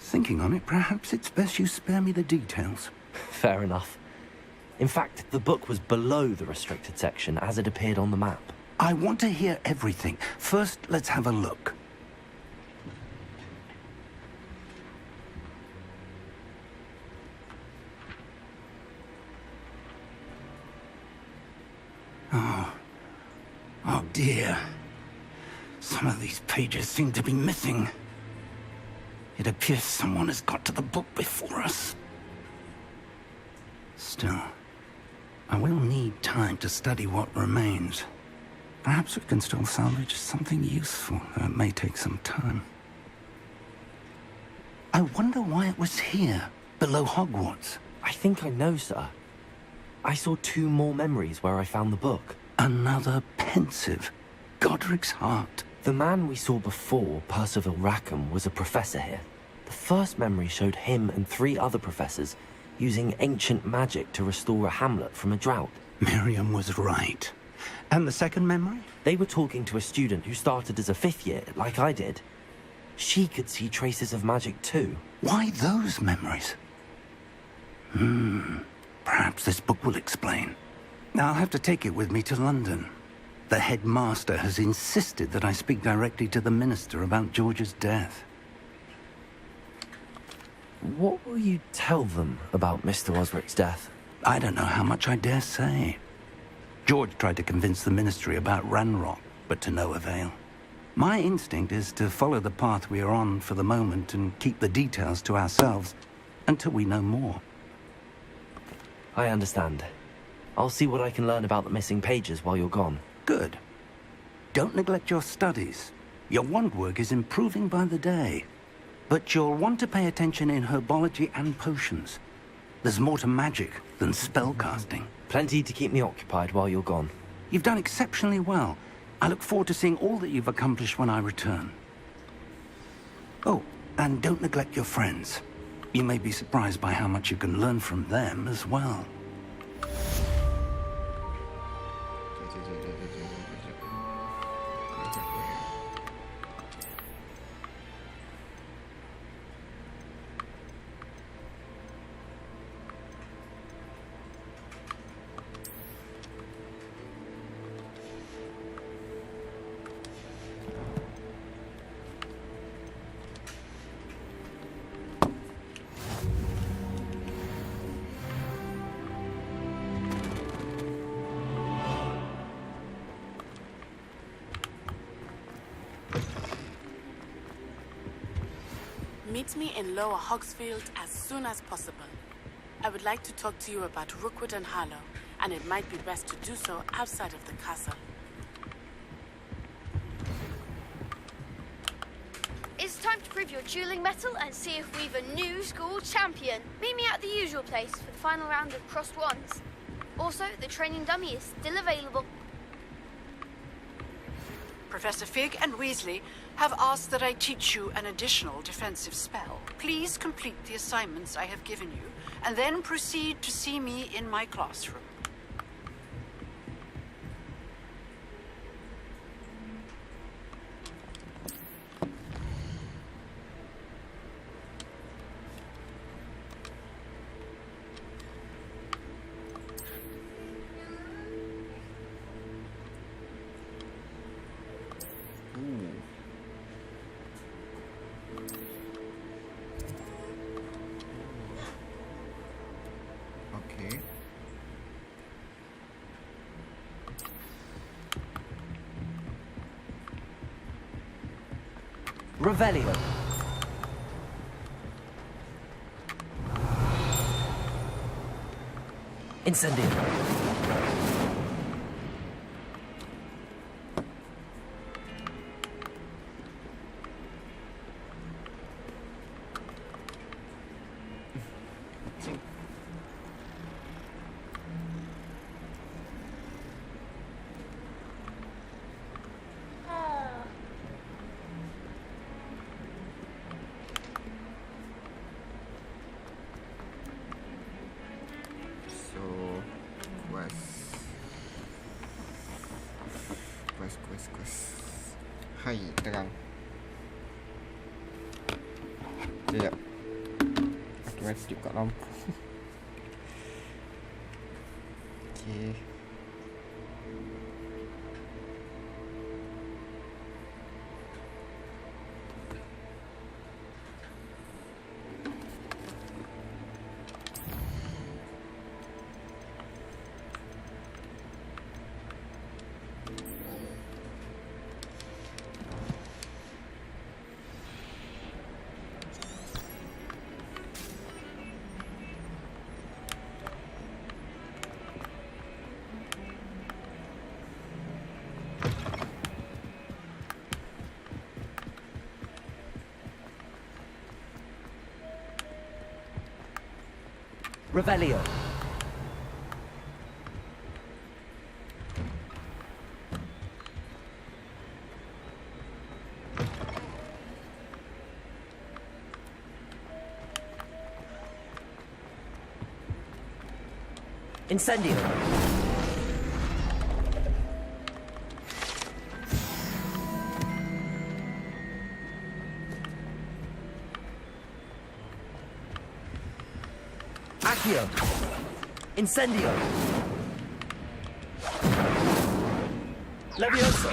Thinking on it, perhaps it's best you spare me the details. Fair enough. In fact, the book was below the restricted section as it appeared on the map. I want to hear everything. First, let's have a look. Oh dear. Some of these pages seem to be missing. It appears someone has got to the book before us. Still, I will need time to study what remains. Perhaps we can still salvage something useful, though it may take some time. I wonder why it was here, below Hogwarts. I think I know, sir. I saw 2 more memories where I found the book. Another pensive. Godric's heart. The man we saw before, Percival Rackham, was a professor here. The first memory showed him and 3 other professors using ancient magic to restore a hamlet from a drought. Miriam was right. And the second memory? They were talking to a student who started as a 5th year, like I did. She could see traces of magic too. Why those memories? Perhaps this book will explain. I'll have to take it with me to London. The headmaster has insisted that I speak directly to the minister about George's death. What will you tell them about Mr. Osric's death? I don't know how much I dare say. George tried to convince the ministry about Ranrock, but to no avail. My instinct is to follow the path we are on for the moment and keep the details to ourselves until we know more. I understand. I'll see what I can learn about the missing pages while you're gone. Good. Don't neglect your studies. Your wand work is improving by the day. But you'll want to pay attention in herbology and potions. There's more to magic than spellcasting. Plenty to keep me occupied while you're gone. You've done exceptionally well. I look forward to seeing all that you've accomplished when I return. Oh, and don't neglect your friends. You may be surprised by how much you can learn from them as well. Meet me in Lower Hogsfield as soon as possible. I would like to talk to you about Rookwood and Harlow, and it might be best to do so outside of the castle. It's time to prove your dueling mettle and see if we've a new school champion. Meet me at the usual place for the final round of crossed wands. Also, the training dummy is still available. Professor Fig and Weasley have asked that I teach you an additional defensive spell. Please complete the assignments I have given you, and then proceed to see me in my classroom. Okay. Revelio. Incendio. Quest. Hai, terang. Sekejap. Aku mesti buka lampu. Okay. Revelio. Incendio. Accio. Incendio. Levioso.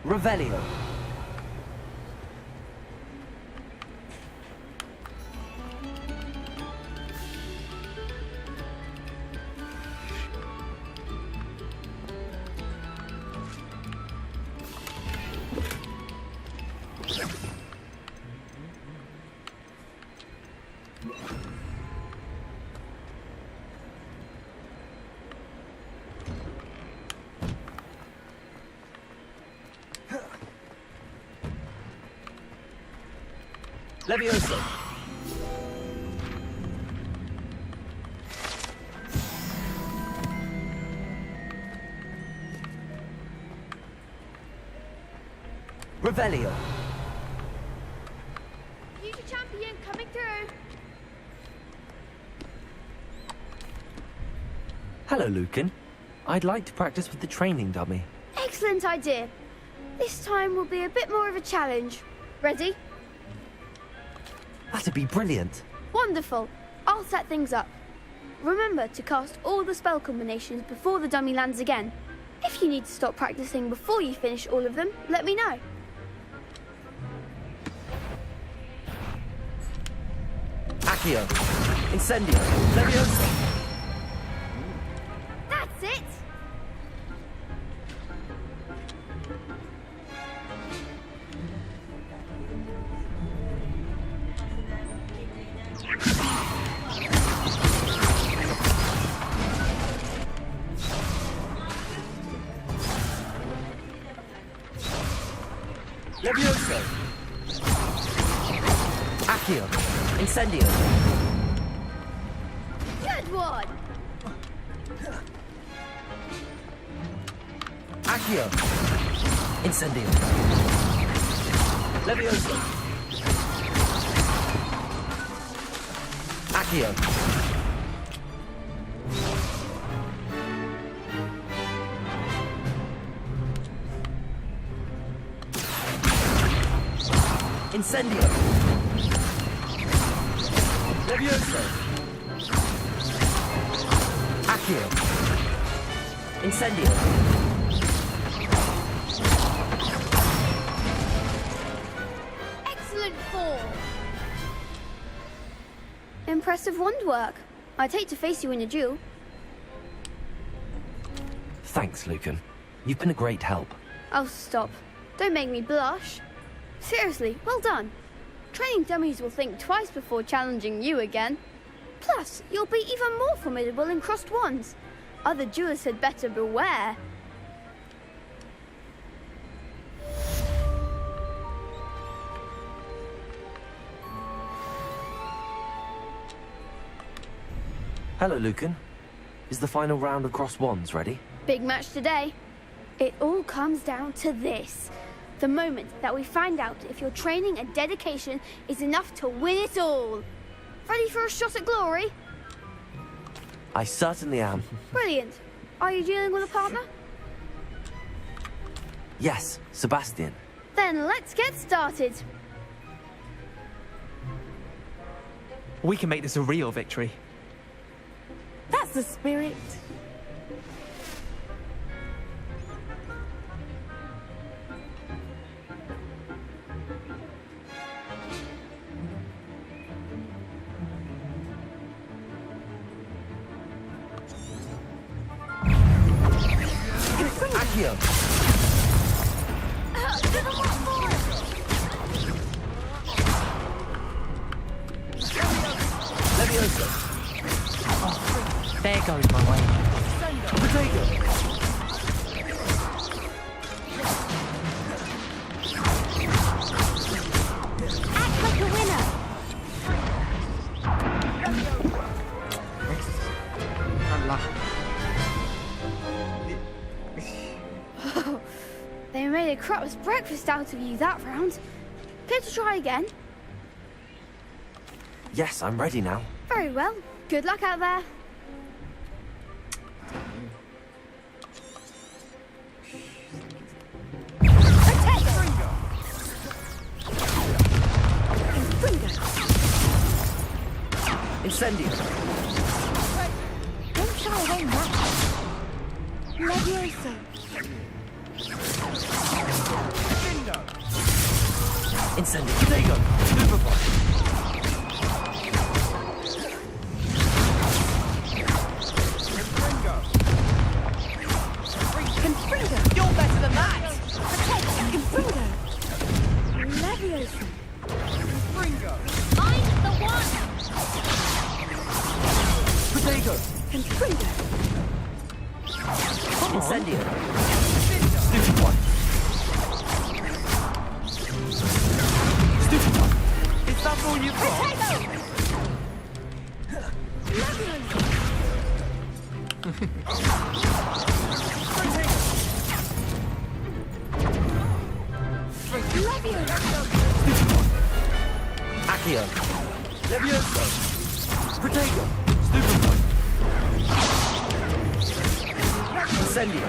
Revelio. Levioso. Revelio. Future champion coming through. Hello, Lucan. I'd like to practice with the training dummy. Excellent idea. This time will be a bit more of a challenge. Ready? That'd be brilliant. Wonderful. I'll set things up. Remember to cast all the spell combinations before the dummy lands again. If you need to stop practicing before you finish all of them, let me know. Accio. Incendio. Levioso. That's it! Levioso. Accio. Incendio. Good one! Accio. Incendio. Levioso. Accio. Incendio. Levioso. Accio. Incendio. Excellent form! Impressive wand work. I'd hate to face you in a duel. Thanks, Lucan. You've been a great help. Oh, stop. Don't make me blush. Seriously, well done. Training dummies will think twice before challenging you again. Plus, you'll be even more formidable in crossed wands. Other duelists had better beware. Hello, Lucan. Is the final round of crossed wands ready? Big match today. It all comes down to this. The moment that we find out if your training and dedication is enough to win it all. Ready for a shot at glory? I certainly am. Brilliant. Are you dealing with a partner? Yes, Sebastian. Then let's get started. We can make this a real victory. That's the spirit. Accio! Levioso! Oh, there goes my way. Potato! Act like a winner. Allah. Oh, they made a crap's breakfast out of you that round. Care to try again? Yes, I'm ready now. Very well. Good luck out there. Incendio! Don't shy away now. Levioso. Incendio! Potato! Superfly! Confringo! You're better than that! Confringo! Levioso. Confringo! I'm the one! Potato! Confringo. Incendio! Stupid one! Stupid one! Is that all you've got? Accio! Levioso! Potato! Stupid one! Incendio!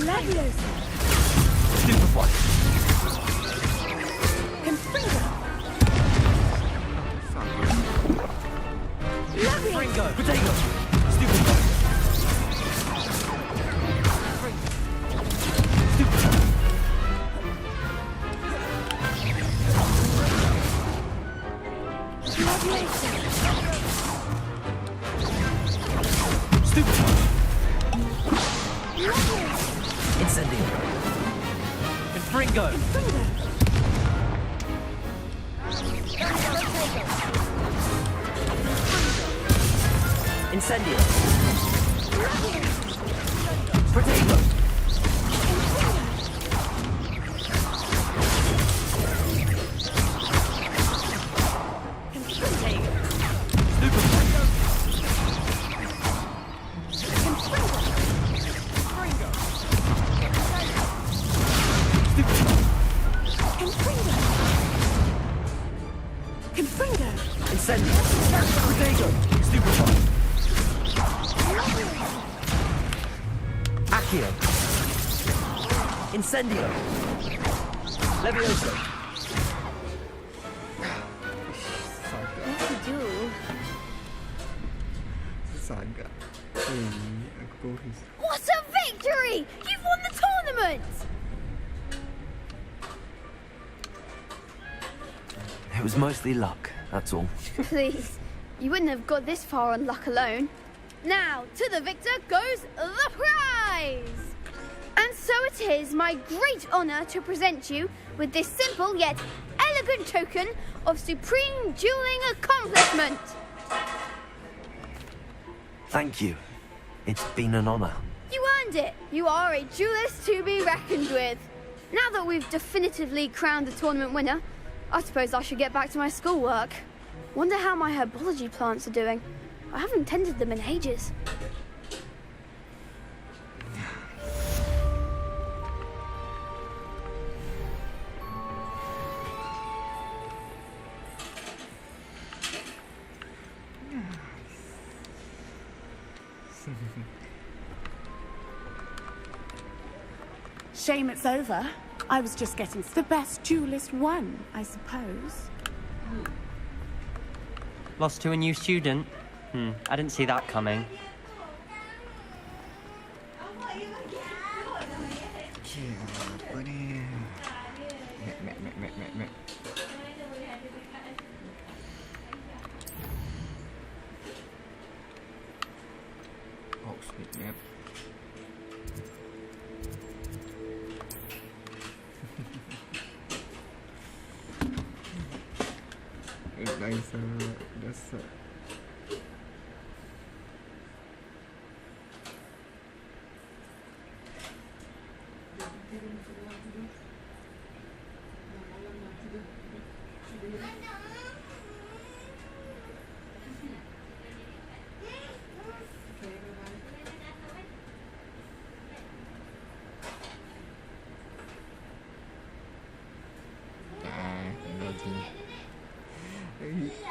Levioso. Stupid one! Confringo. Levioso. Potato! Stupid one! Stupid one! Incendio! Confringo! Incendio! Potato! Incendio! Potato! Stupid one! Accio! Incendio! Levioso! What to do? Saga. Aku What a victory! You've won the tournament! It was mostly luck, that's all. Please, you wouldn't have got this far on luck alone. Now, to the victor goes the prize! And so it is my great honour to present you with this simple yet elegant token of supreme dueling accomplishment. Thank you. It's been an honour. You earned it. You are a duelist to be reckoned with. Now that we've definitively crowned the tournament winner, I suppose I should get back to my schoolwork. Wonder how my herbology plants are doing. I haven't tended them in ages. Shame it's over. I was just getting the best duelist won, I suppose. Lost to a new student? I didn't see that coming. Apa ni? Map. Oxford map. Nice, that's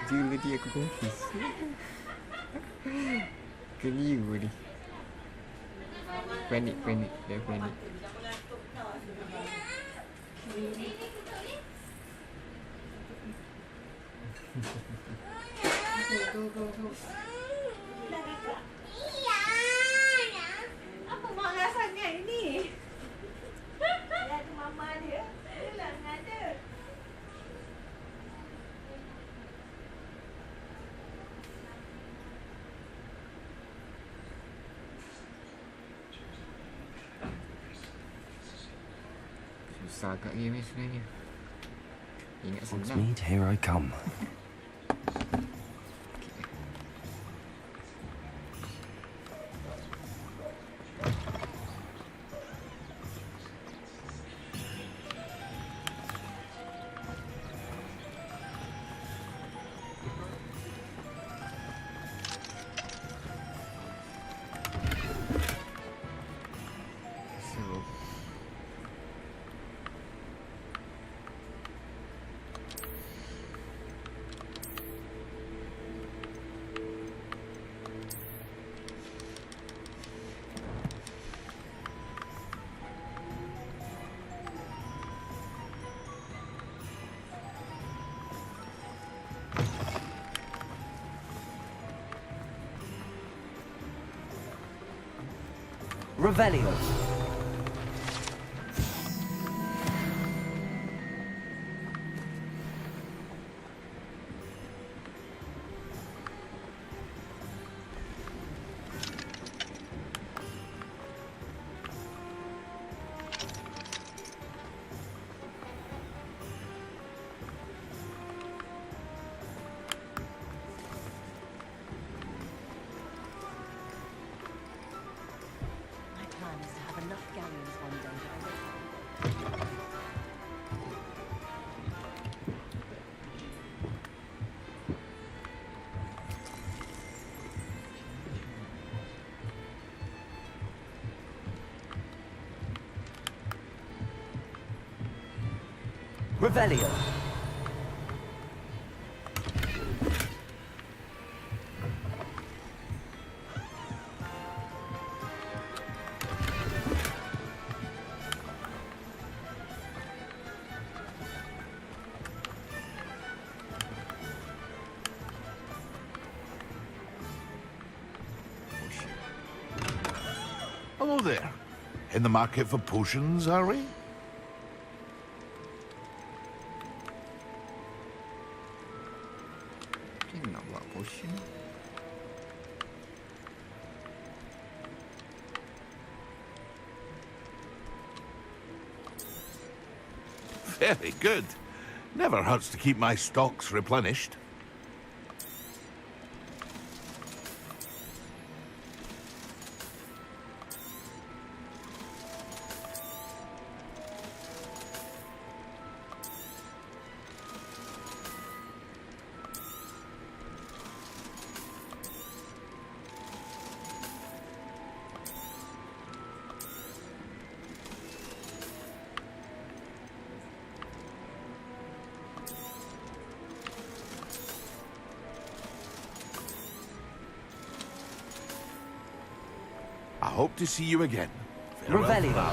Jula dia aku confuse. Keliru ni. Panik. Dia panik. Go. Apa marah sangat ni? Lihat mama dia. Dia lah ngada. Susah agak game ni sebenarnya. Ingat senang. Hogsmeade, here I come. Revelio. Revelio. Hello there. In the market for potions, are we? Nak buat potion. Very good. Never hurts to keep my stocks replenished. hope to see you again. Farewell for Revelio. now.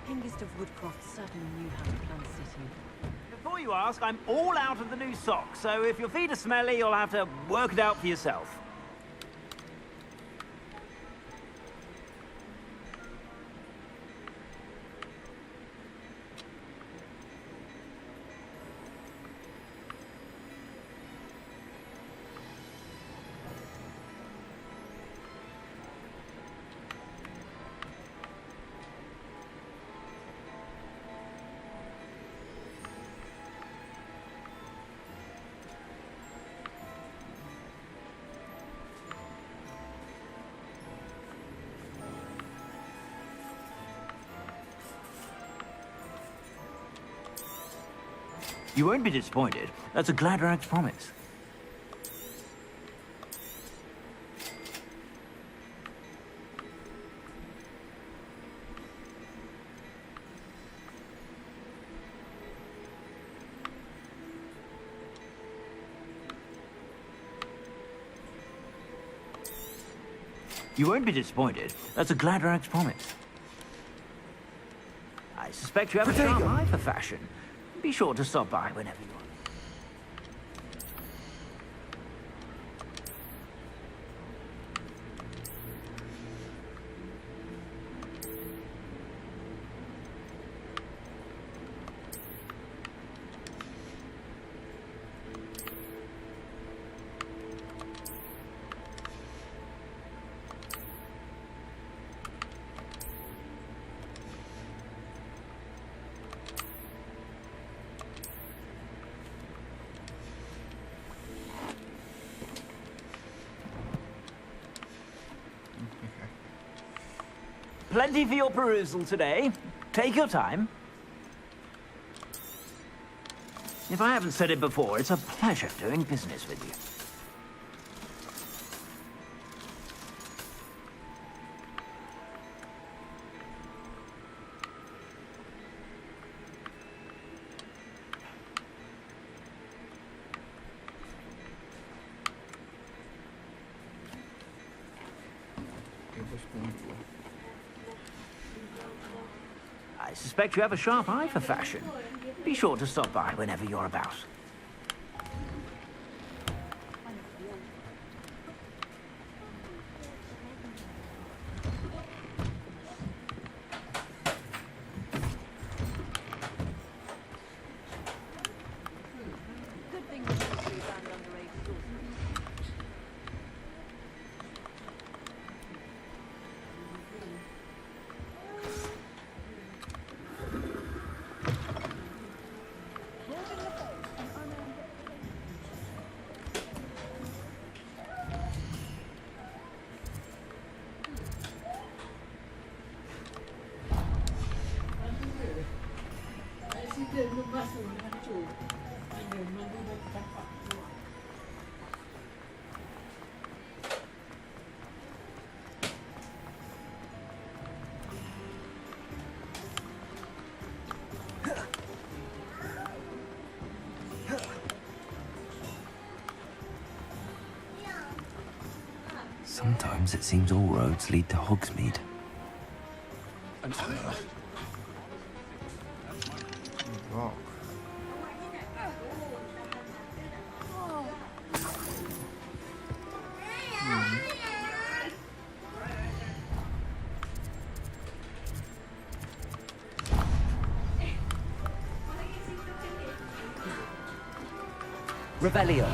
Hengist of Woodcroft certainly knew how to plan a city. Before you ask, I'm all out of the new socks, so if your feet are smelly, you'll have to work it out for yourself. You won't be disappointed. That's a Gladrag's promise. You won't be disappointed. That's a Gladrag's promise. I suspect you have a sharp eye for fashion. Be sure to stop by whenever you want. Plenty for your perusal today. Take your time. If I haven't said it before, it's a pleasure doing business with you. I suspect you have a sharp eye for fashion. Be sure to stop by whenever you're about. Sometimes it seems all roads lead to Hogsmeade. Rock. Revelio.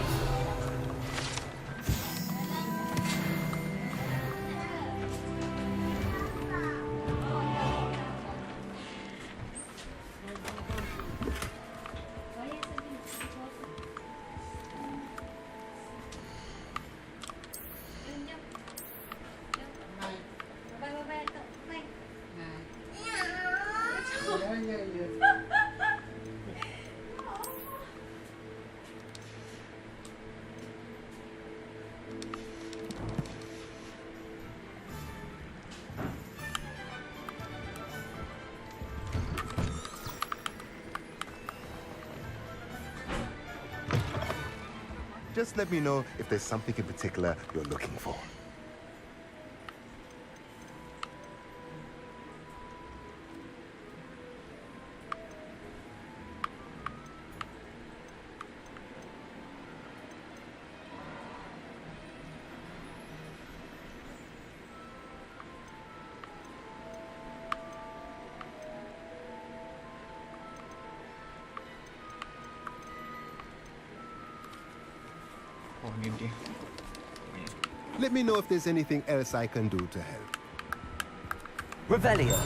Just let me know if there's something in particular you're looking for. Oh, ni dia. Let me know if there's anything else I can do to help. Revelio.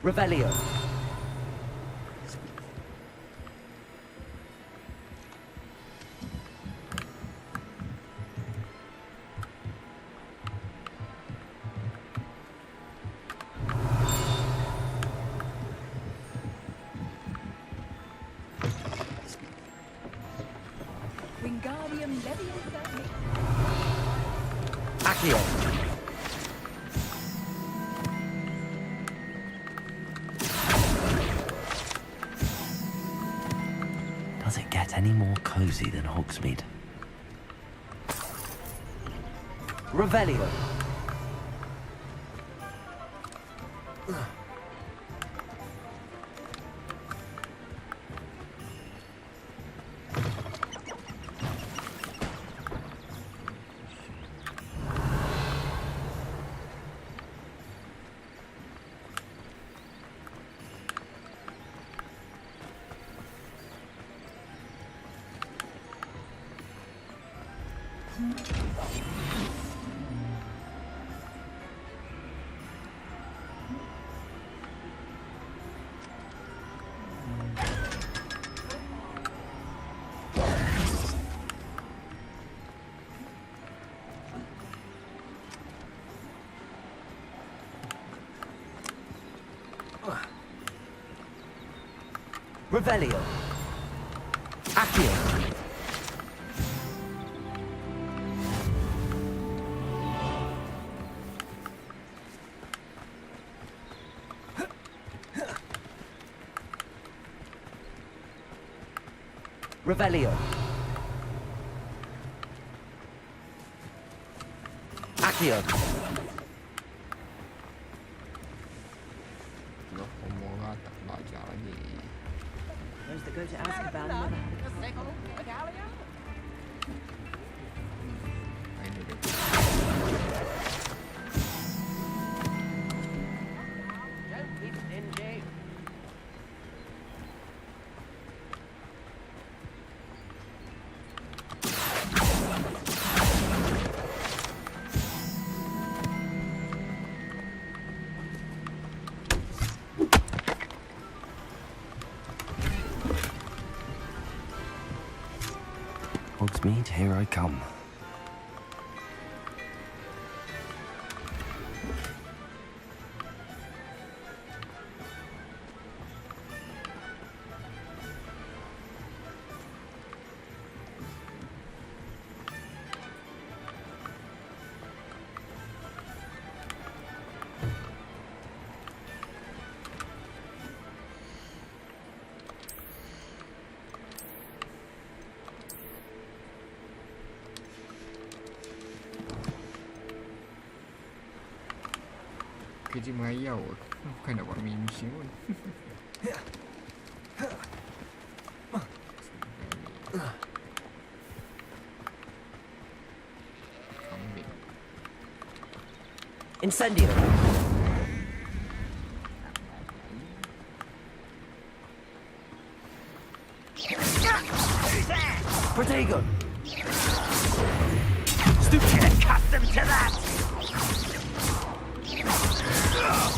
Revelio. Wingardium Leviosa. Accio. Does it get any more cozy than Hogsmeade? Revelio. Revelio. Accio. Revelio. Accio. Those that go to Azkaban never Don't be stingy. Hogsmeade, here I come. Kerja merayau. Bukan nak buat mission pun. Incendio. Protego! Stupid, get accustomed to that!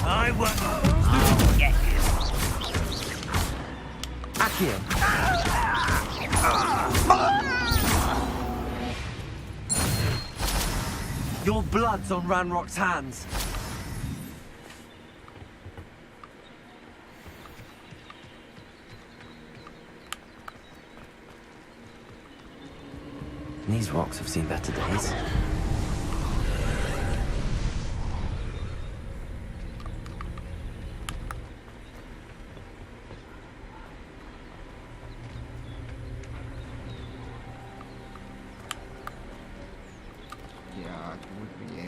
I won't. Stupid, get Accio! Your blood's on Ranrock's hands. These rocks have seen better days. Ya, tunggu pergi.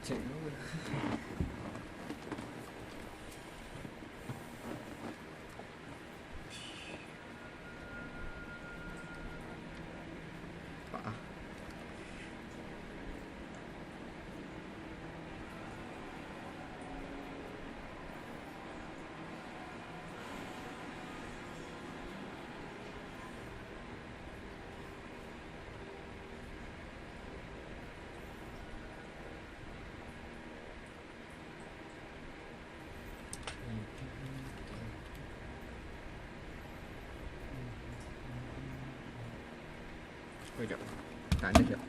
Cek dulu. Pak. Oh, jap. Tak ada jap.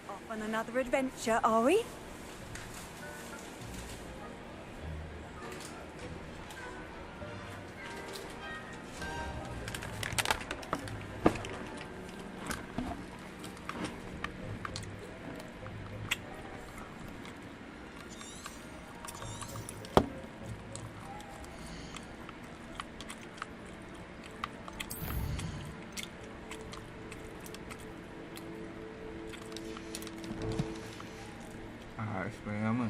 Off on another adventure, are we? Sebenarnya lama.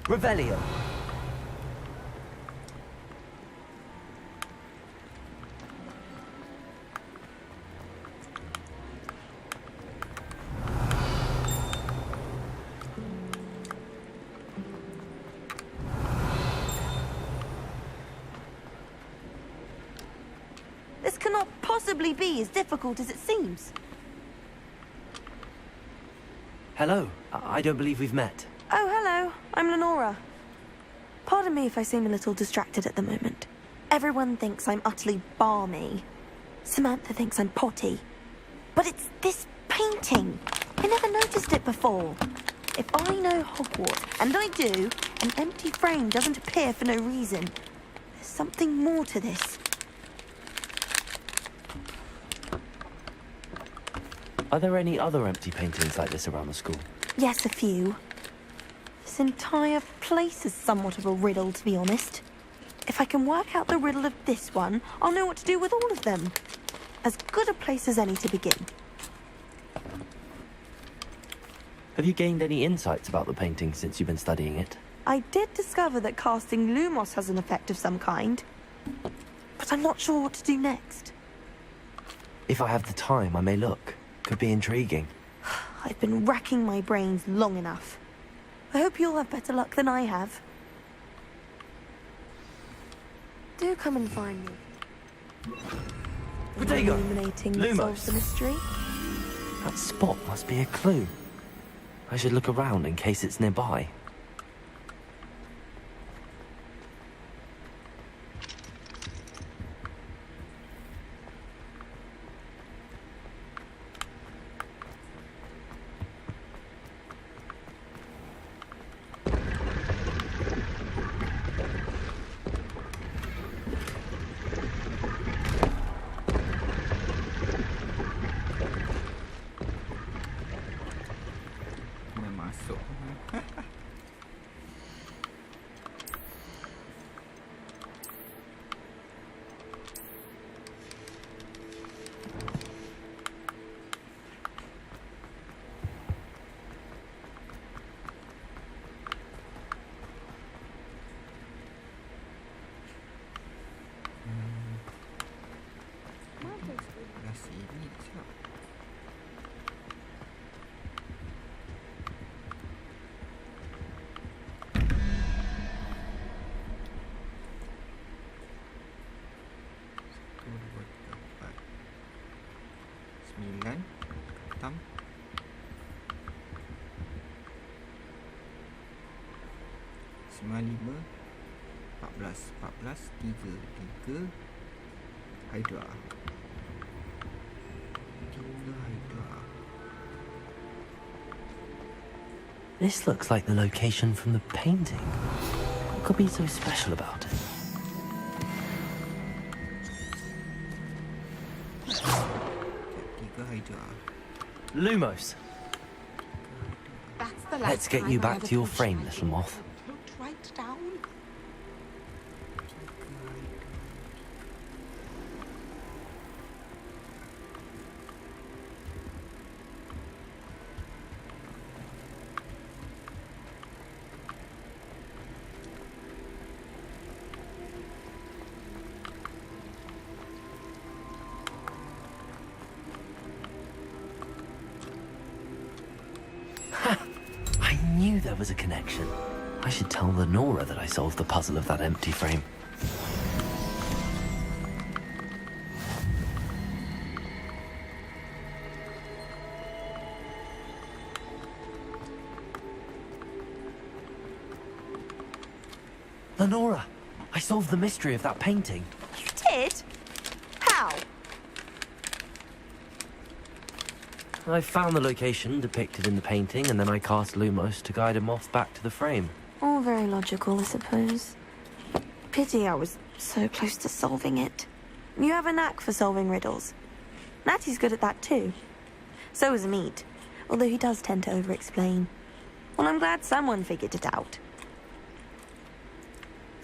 Revelio. This cannot possibly be as difficult as it seems. Hello. I don't believe we've met. Oh, hello. I'm Lenora. Pardon me if I seem a little distracted at the moment. Everyone thinks I'm utterly balmy. Samantha thinks I'm potty. But it's this painting. I never noticed it before. If I know Hogwarts, and I do, an empty frame doesn't appear for no reason. There's something more to this. Are there any other empty paintings like this around the school? Yes, a few. This entire place is somewhat of a riddle, to be honest. If I can work out the riddle of this one, I'll know what to do with all of them. As good a place as any to begin. Have you gained any insights about the painting since you've been studying it? I did discover that casting Lumos has an effect of some kind, but I'm not sure what to do next. If I have the time, I may look. Could be intriguing. I've been racking my brains long enough. I hope you'll have better luck than I have. Do come and find me. Protego! Illuminating that solves the mystery. That spot must be a clue. I should look around in case it's nearby. Lima 14 3 Hydra. This looks like the location from the painting. What could be so special about it? Lumos! That's the last Let's get time you I back ever to your touched frame, my little moth. right down. I knew there was a connection. I should tell Lenora that I solved the puzzle of that empty frame. Lenora, I solved the mystery of that painting. You did? How? I found the location depicted in the painting, and then I cast Lumos to guide a moth back to the frame. All very logical, I suppose. Pity I was so close to solving it. You have a knack for solving riddles. Natty's good at that too. So is Meat, although he does tend to over-explain. Well, I'm glad someone figured it out.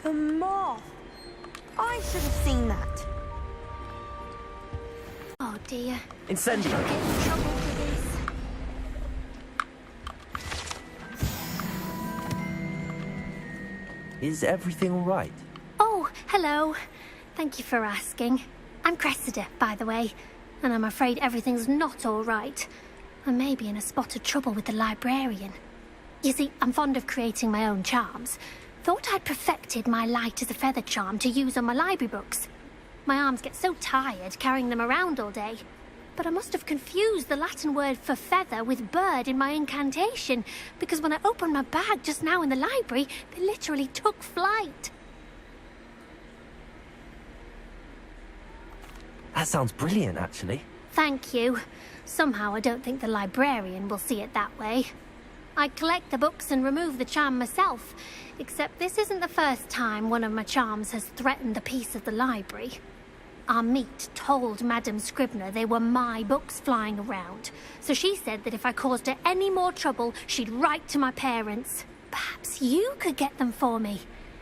The moth! I should have seen that. Oh dear. Incendio! I'll get in trouble for this. Is everything all right? Oh, hello. Thank you for asking. I'm Cressida, by the way, and I'm afraid everything's not all right. I may be in a spot of trouble with the librarian. You see, I'm fond of creating my own charms. Thought I'd perfected my light as a feather charm to use on my library books. My arms get so tired carrying them around all day. But I must have confused the Latin word for feather with bird in my incantation, because when I opened my bag just now in the library, they literally took flight. That sounds brilliant, actually. Thank you. Somehow I don't think the librarian will see it that way. I collect the books and remove the charm myself, except this isn't the first time one of my charms has threatened the peace of the library. Our Meat told Madame Scribner they were my books flying around, so she said that if I caused her any more trouble, she'd write to my parents. Perhaps you could get them for me.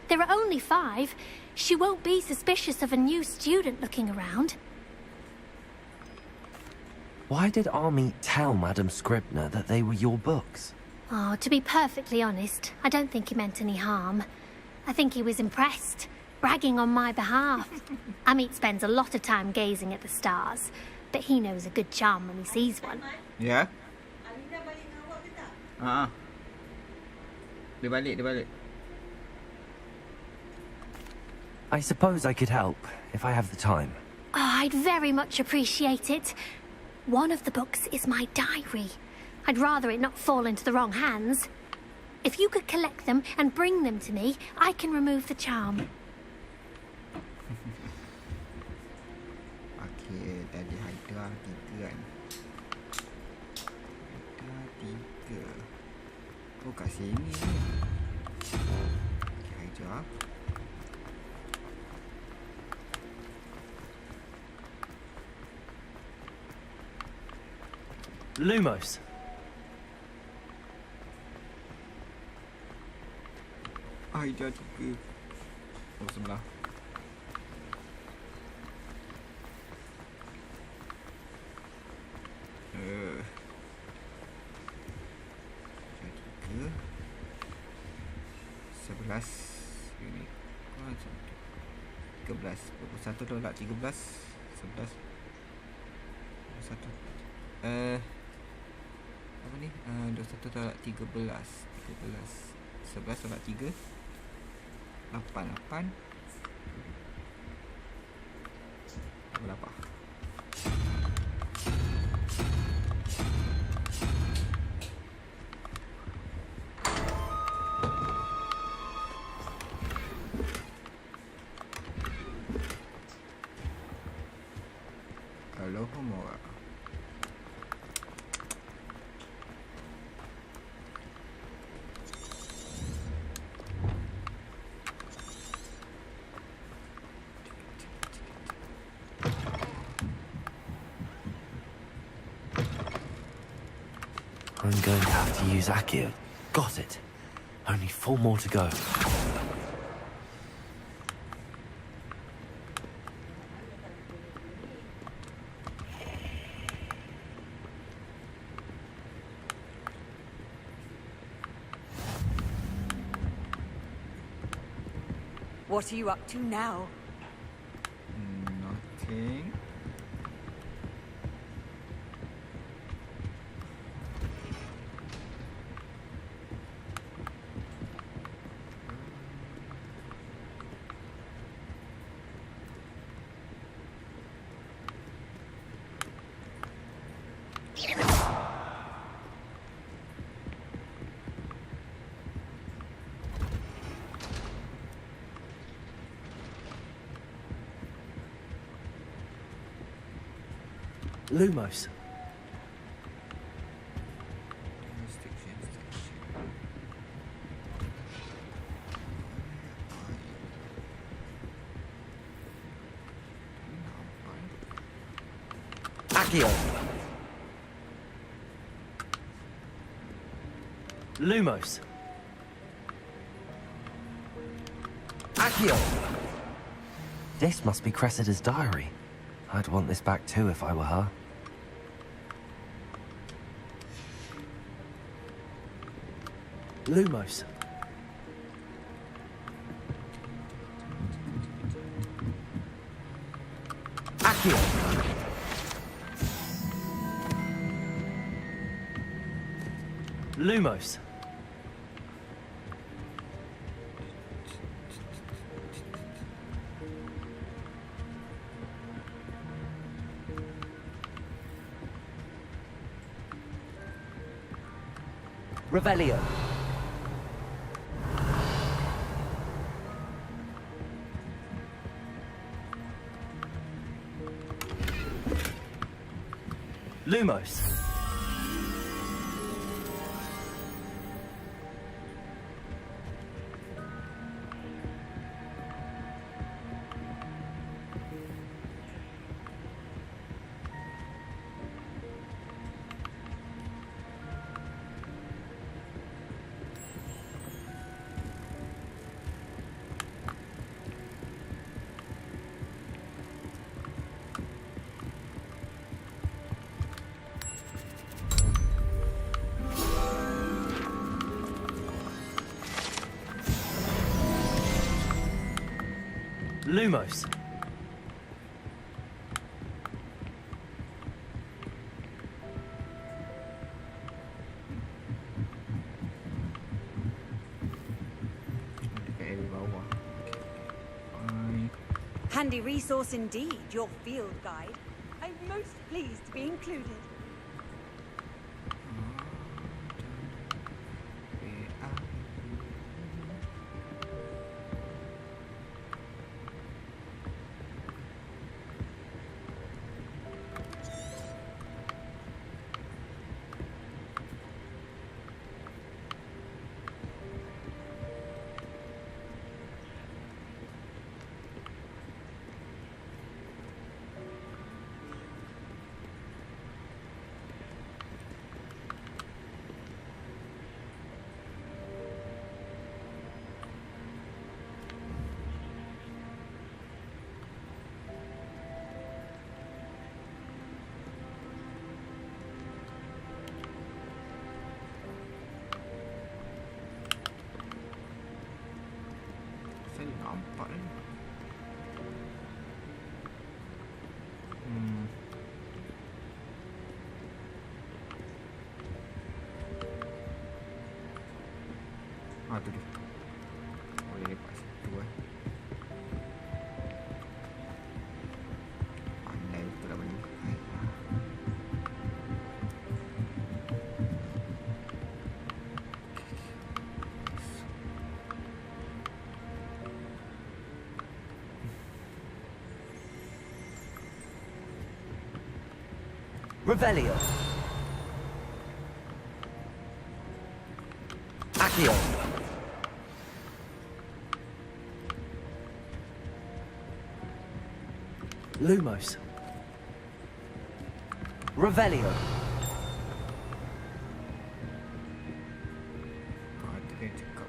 There are only 5. She won't be suspicious of a new student looking around. Why did Army tell Madam Scribner that they were your books? Oh, to be perfectly honest, I don't think he meant any harm. I think he was impressed, bragging on my behalf. Amit spends a lot of time gazing at the stars, but he knows a good charm when he sees one. Ya? Dia balik. I suppose I could help, if I have the time. Oh, I'd very much appreciate it. One of the books is my diary. I'd rather it not fall into the wrong hands. If you could collect them and bring them to me, I can remove the charm. Okey, tadi Hydra 3 kan. Hydra 3. Oh, kat sini ni. Okey, Hydra. Lumos. Hydra 3. Oh, sebelah. Hydra 3. 11 unit. 13. 21 tolak 13. 11. 21. Apa ni? 21 tolak 13. 11 tolak 3. 8. Berapa? Kalau Homora. I'm going to have to use Accio. Got it. Only 4 more to go. What are you up to now? Nothing. Lumos. Accio. Lumos. Accio. This must be Cressida's diary. I'd want this back too if I were her. Lumos. Accio. Lumos. Revelio. Lumos. Lumos. Dekat area bawah. Fine. Handy resource indeed, your field guide. I'm most pleased to be included. Saya nampak ni. Tu dia. Boleh lepas situ Pandai betul lah benda ni. Revelio. Accio. Lumos. Revelio. Dia cakap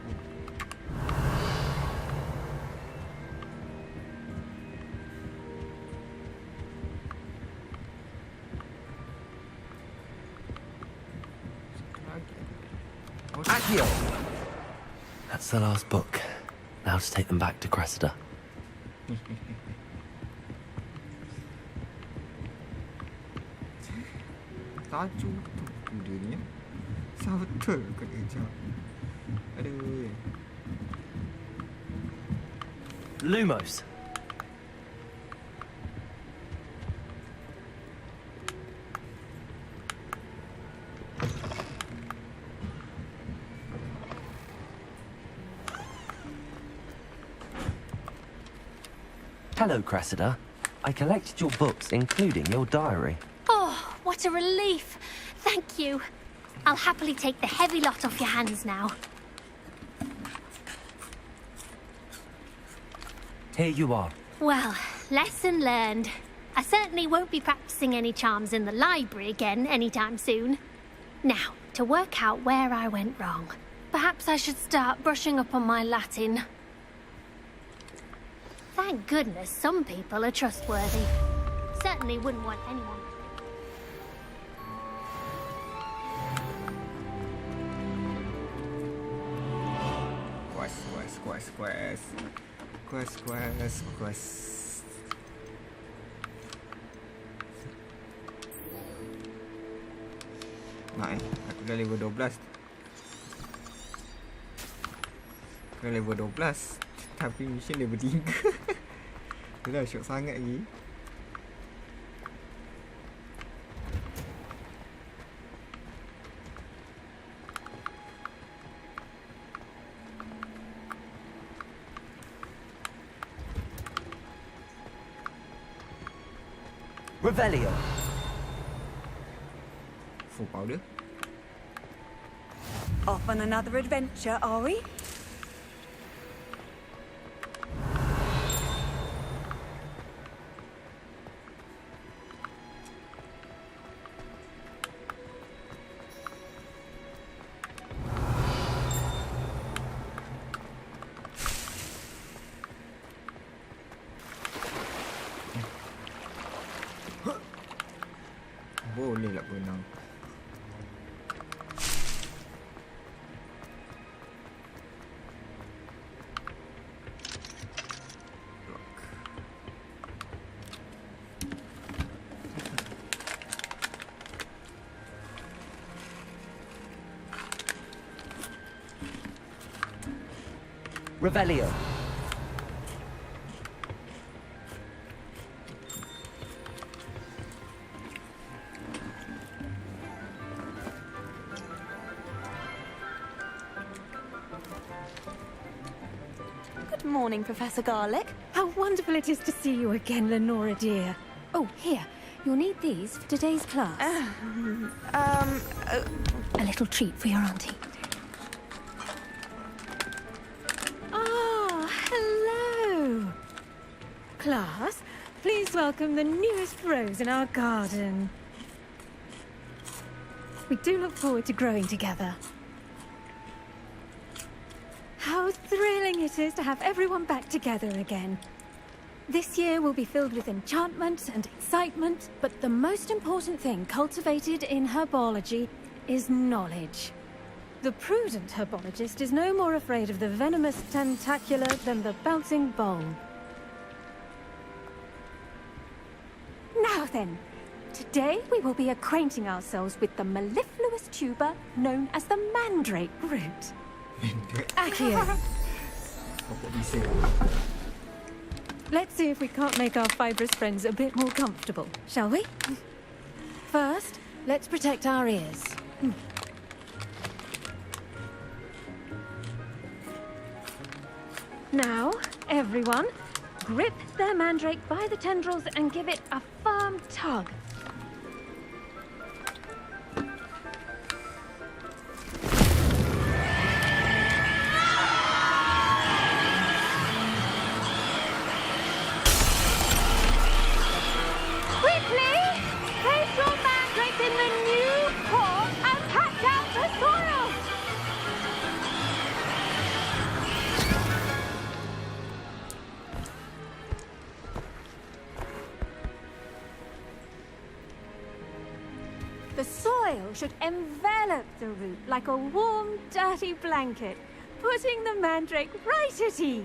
Accio. That's the last book. Now to take them back to Cressida. Tajuk tu dia ni. Betul ke dia? Aduh. Lumos. Hello, Cressida. I collected your books, including your diary. Oh, what a relief. Thank you. I'll happily take the heavy lot off your hands now. Here you are. Well, lesson learned. I certainly won't be practicing any charms in the library again anytime soon. Now, to work out where I went wrong. Perhaps I should start brushing up on my Latin. Thank goodness some people are trustworthy. Certainly wouldn't want anyone... Quest. Nak aku dah level 12. Aku dah level 12. Tapi mission level 3. Tu dah syok sangat lagi. Revelio. Full powder. Off on another adventure, are we? Boleh lah benang. Revelio. Good morning, Professor Garlic. How wonderful it is to see you again, Lenora dear. Oh, here. You'll need these for today's class. A little treat for your auntie. Ah, hello. Class, please welcome the newest rose in our garden. We do look forward to growing together. How thrilling it is to have everyone back together again. This year will be filled with enchantment and excitement, but the most important thing cultivated in herbology is knowledge. The prudent herbologist is no more afraid of the venomous tentacula than the bouncing bulb. Now then, today we will be acquainting ourselves with the mellifluous tuber known as the mandrake root. Accio. Let's see if we can't make our fibrous friends a bit more comfortable, shall we? First, let's protect our ears. Now, everyone, grip their mandrake by the tendrils and give it a firm tug. The soil should envelop the root like a warm, dirty blanket, putting the mandrake right at ease.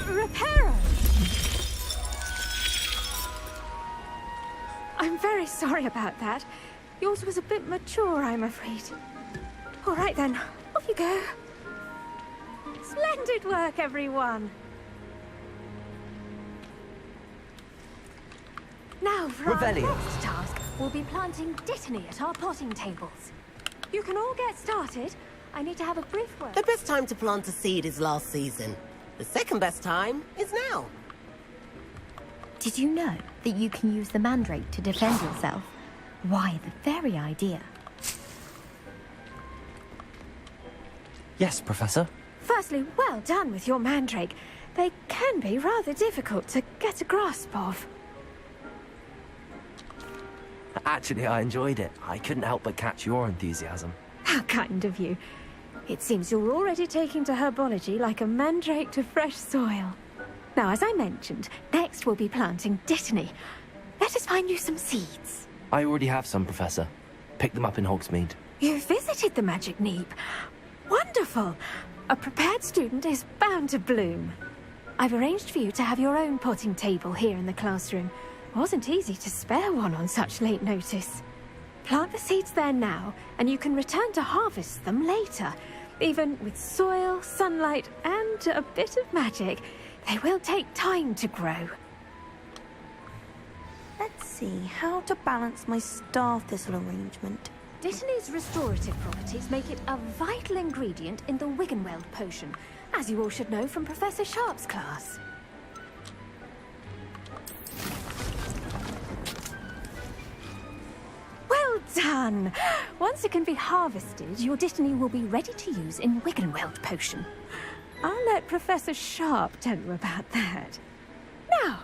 Reparo! I'm very sorry about that. Yours was a bit mature, I'm afraid. All right then, off you go. Splendid work, everyone. Now, for our next task, we'll be planting dittany at our potting tables. You can all get started. I need to have a brief word. The best time to plant a seed is last season. The second best time is now. Did you know that you can use the mandrake to defend yourself? Why, the very idea. Yes, Professor. Firstly, well done with your mandrake. They can be rather difficult to get a grasp of. Actually, I enjoyed it. I couldn't help but catch your enthusiasm. How kind of you. It seems you're already taking to herbology like a mandrake to fresh soil. Now, as I mentioned, next we'll be planting dittany. Let us find you some seeds. I already have some, Professor. Picked them up in Hogsmeade. You visited the Magic Neep. Wonderful. A prepared student is bound to bloom. I've arranged for you to have your own potting table here in the classroom. Wasn't easy to spare one on such late notice. Plant the seeds there now, and you can return to harvest them later. Even with soil, sunlight, and a bit of magic, they will take time to grow. Let's see how to balance my star thistle arrangement. Dittany's restorative properties make it a vital ingredient in the Wiggenweld potion, as you all should know from Professor Sharp's class. Well done! Once it can be harvested, your dittany will be ready to use in Wiggenweld potion. I'll let Professor Sharp tell you about that. Now,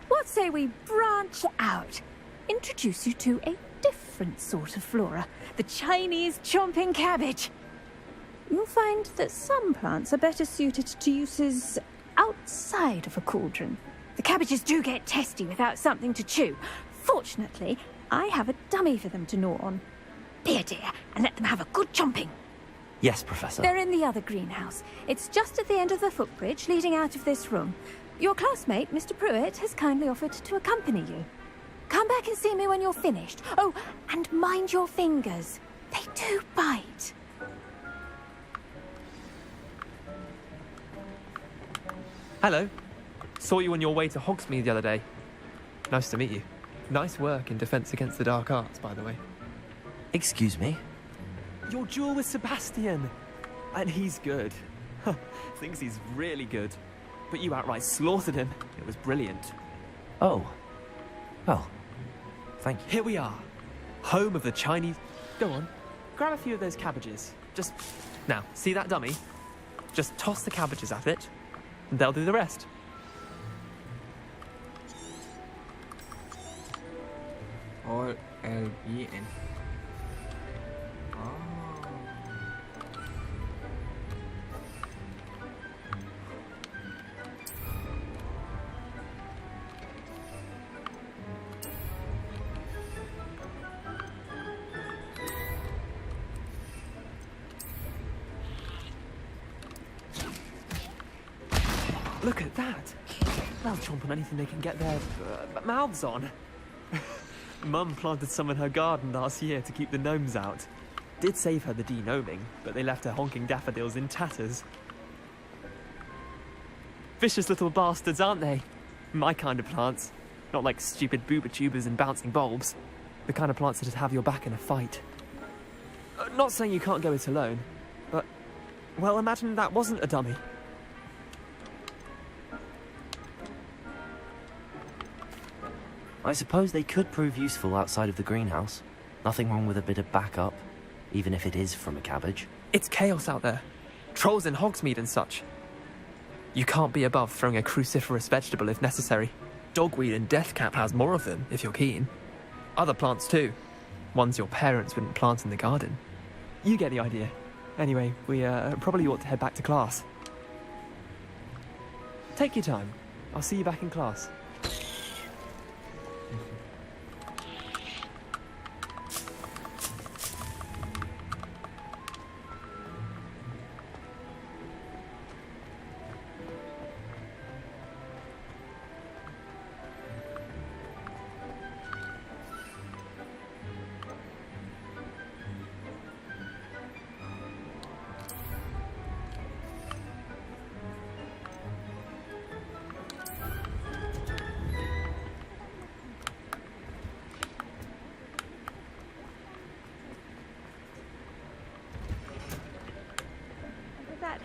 what say we branch out? Introduce you to a different sort of flora, the Chinese chomping cabbage. You'll find that some plants are better suited to uses outside of a cauldron. The cabbages do get testy without something to chew. Fortunately, I have a dummy for them to gnaw on. Be a dear and let them have a good chomping. Yes, Professor. They're in the other greenhouse. It's just at the end of the footbridge leading out of this room. Your classmate, Mr. Pruitt, has kindly offered to accompany you. Come back and see me when you're finished. Oh, and mind your fingers. They do bite. Hello. Saw you on your way to Hogsmeade the other day. Nice to meet you. Nice work in Defense Against the Dark Arts, by the way. Excuse me? Your duel with Sebastian. And he's good. Thinks he's really good. But you outright slaughtered him. It was brilliant. Oh. Well, thank you. Here we are. Home of the Chinese... Go on. Grab a few of those cabbages. Just... Now, see that dummy? Just toss the cabbages at it, and they'll do the rest. All L-E-N. Look at that. They'll chomp on anything they can get their mouths on. Mum planted some in her garden last year to keep the gnomes out. Did save her the de-gnoming, but they left her honking daffodils in tatters. Vicious little bastards, aren't they? My kind of plants. Not like stupid booba tubers and bouncing bulbs. The kind of plants that'd have your back in a fight. Not saying you can't go it alone, but... Well, imagine that wasn't a dummy. I suppose they could prove useful outside of the greenhouse. Nothing wrong with a bit of backup, even if it is from a cabbage. It's chaos out there. Trolls in Hogsmeade and such. You can't be above throwing a cruciferous vegetable if necessary. Dogweed and deathcap has more of them, if you're keen. Other plants too. Ones your parents wouldn't plant in the garden. You get the idea. Anyway, we probably ought to head back to class. Take your time. I'll see you back in class.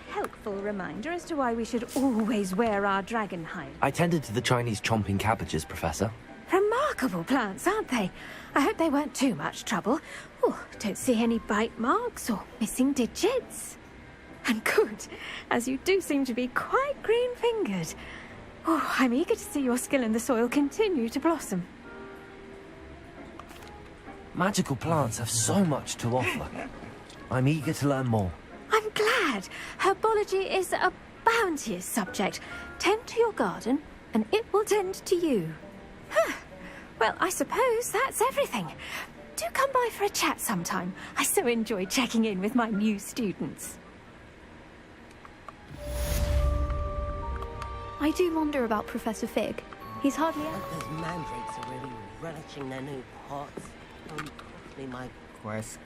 Helpful reminder as to why we should always wear our dragon hide. I tended to the Chinese chomping cabbages, Professor. Remarkable plants, aren't they? I hope they weren't too much trouble. Oh, don't see any bite marks or missing digits. And good, as you do seem to be quite green-fingered. Oh, I'm eager to see your skill in the soil continue to blossom. Magical plants have so much to offer. I'm eager to learn more. I'm glad. Herbology is a bounteous subject. Tend to your garden, and it will tend to you. Huh. Well, I suppose that's everything. Do come by for a chat sometime. I so enjoy checking in with my new students. I do wonder about Professor Fig. He's hardly out. Those mandrakes are really relishing their new pots. Possibly my... Quest.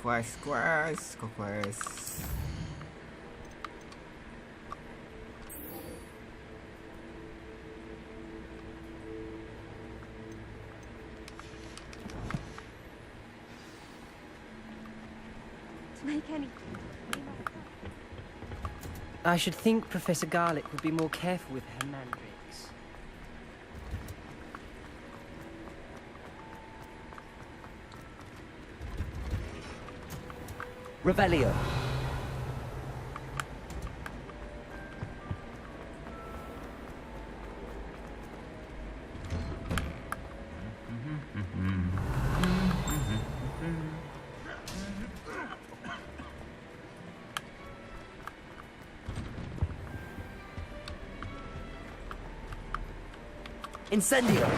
Make any... I should think Professor Garlick would be more careful with her mandrakes. Revelio. Incendio!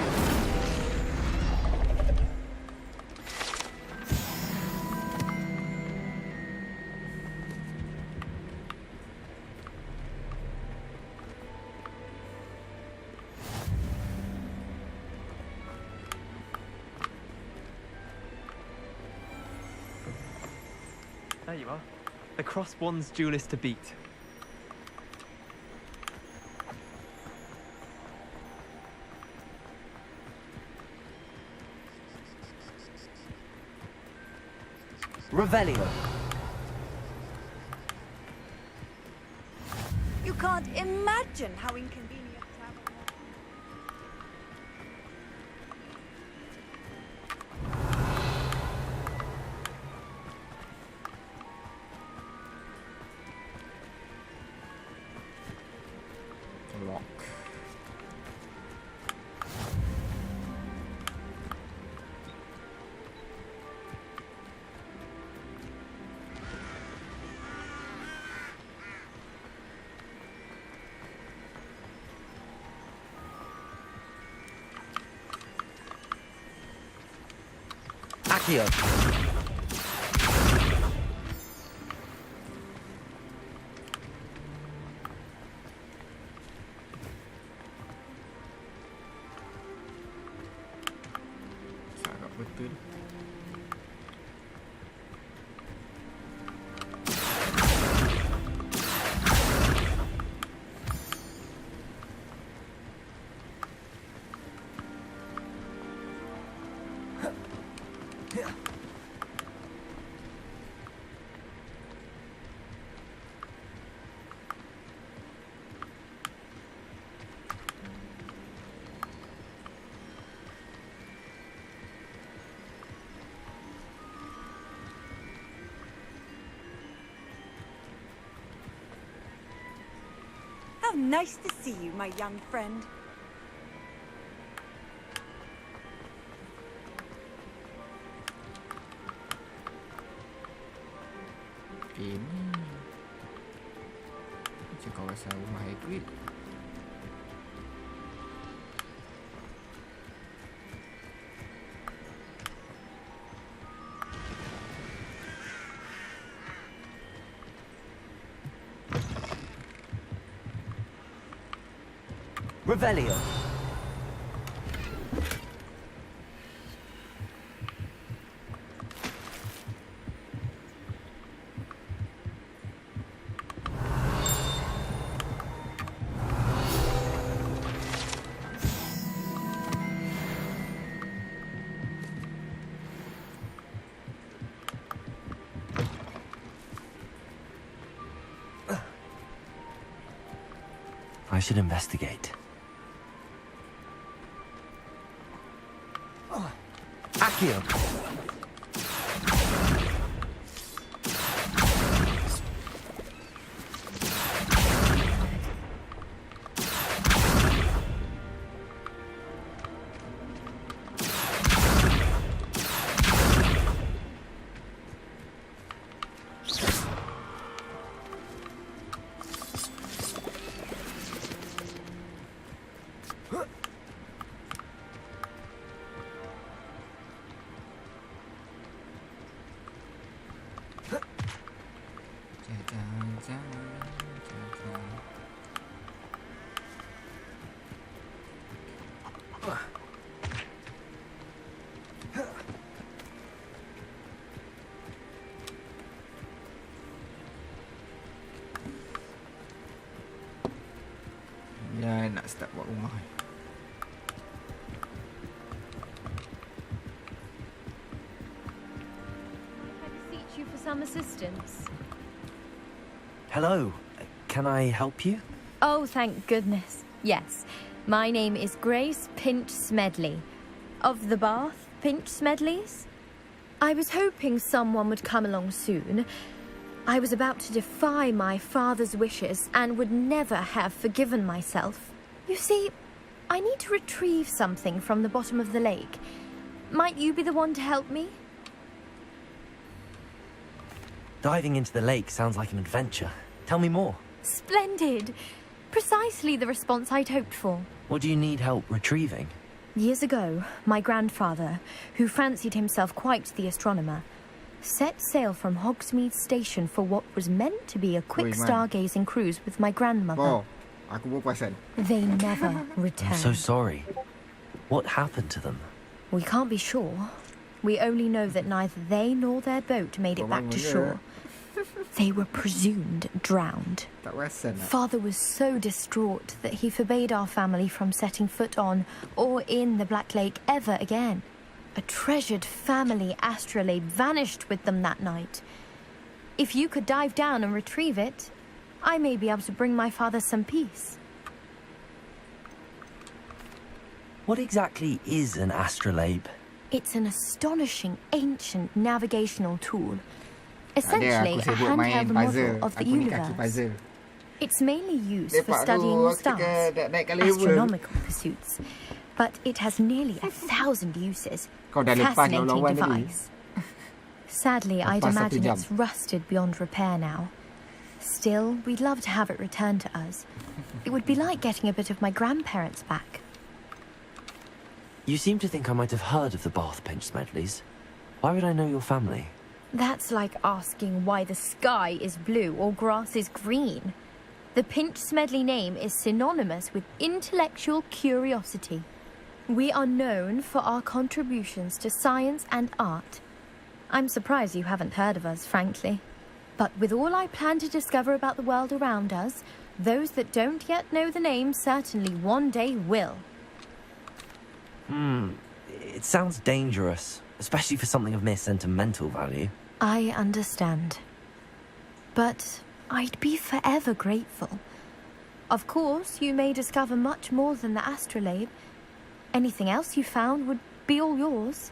There you are. The crossbond's duelist to beat. Revelio. You can't imagine how inconvenient travel was. Lock. Accio. Agak betul. How nice to see you, my young friend. Ini macam kawasan rumah Hagrid. Revelio. I should investigate. Accio. Ya, nak start buat rumah. I beseech you for some assistance. Hello. Can I help you? Oh, thank goodness. Yes. My name is Grace Pinch Smedley. Of the Bath Pinch Smedleys. I was hoping someone would come along soon. I was about to defy my father's wishes and would never have forgiven myself. You see, I need to retrieve something from the bottom of the lake. Might you be the one to help me? Diving into the lake sounds like an adventure. Tell me more. Splendid. Precisely the response I'd hoped for. What do you need help retrieving? Years ago, my grandfather, who fancied himself quite the astronomer, set sail from Hogsmeade Station for what was meant to be a quick stargazing cruise with my grandmother. Oh, aku pun perasan. They never returned. I'm so sorry. What happened to them? We can't be sure. We only know that neither they nor their boat made it back to shore. They were presumed drowned. Tak perasan lah. Father was so distraught that he forbade our family from setting foot on or in the Black Lake ever again. A treasured family astrolabe vanished with them that night. If you could dive down and retrieve it, I may be able to bring my father some peace. What exactly is an astrolabe? It's an astonishing ancient navigational tool. Essentially, a handheld model of the universe. It's mainly used for studying the stars, astronomical pursuits, but it has nearly 1,000 uses. Fascinating device. Sadly, I'd imagine it's rusted beyond repair now. Still, we'd love to have it returned to us. It would be like getting a bit of my grandparents back. You seem to think I might have heard of the Bath Pinch Smedleys. Why would I know your family? That's like asking why the sky is blue or grass is green. The Pinch Smedley name is synonymous with intellectual curiosity. We are known for our contributions to science and art. I'm surprised you haven't heard of us, frankly. But with all I plan to discover about the world around us, those that don't yet know the name certainly one day will. It sounds dangerous, especially for something of mere sentimental value. I understand. But I'd be forever grateful. Of course, you may discover much more than the astrolabe. Anything else you found would be all yours.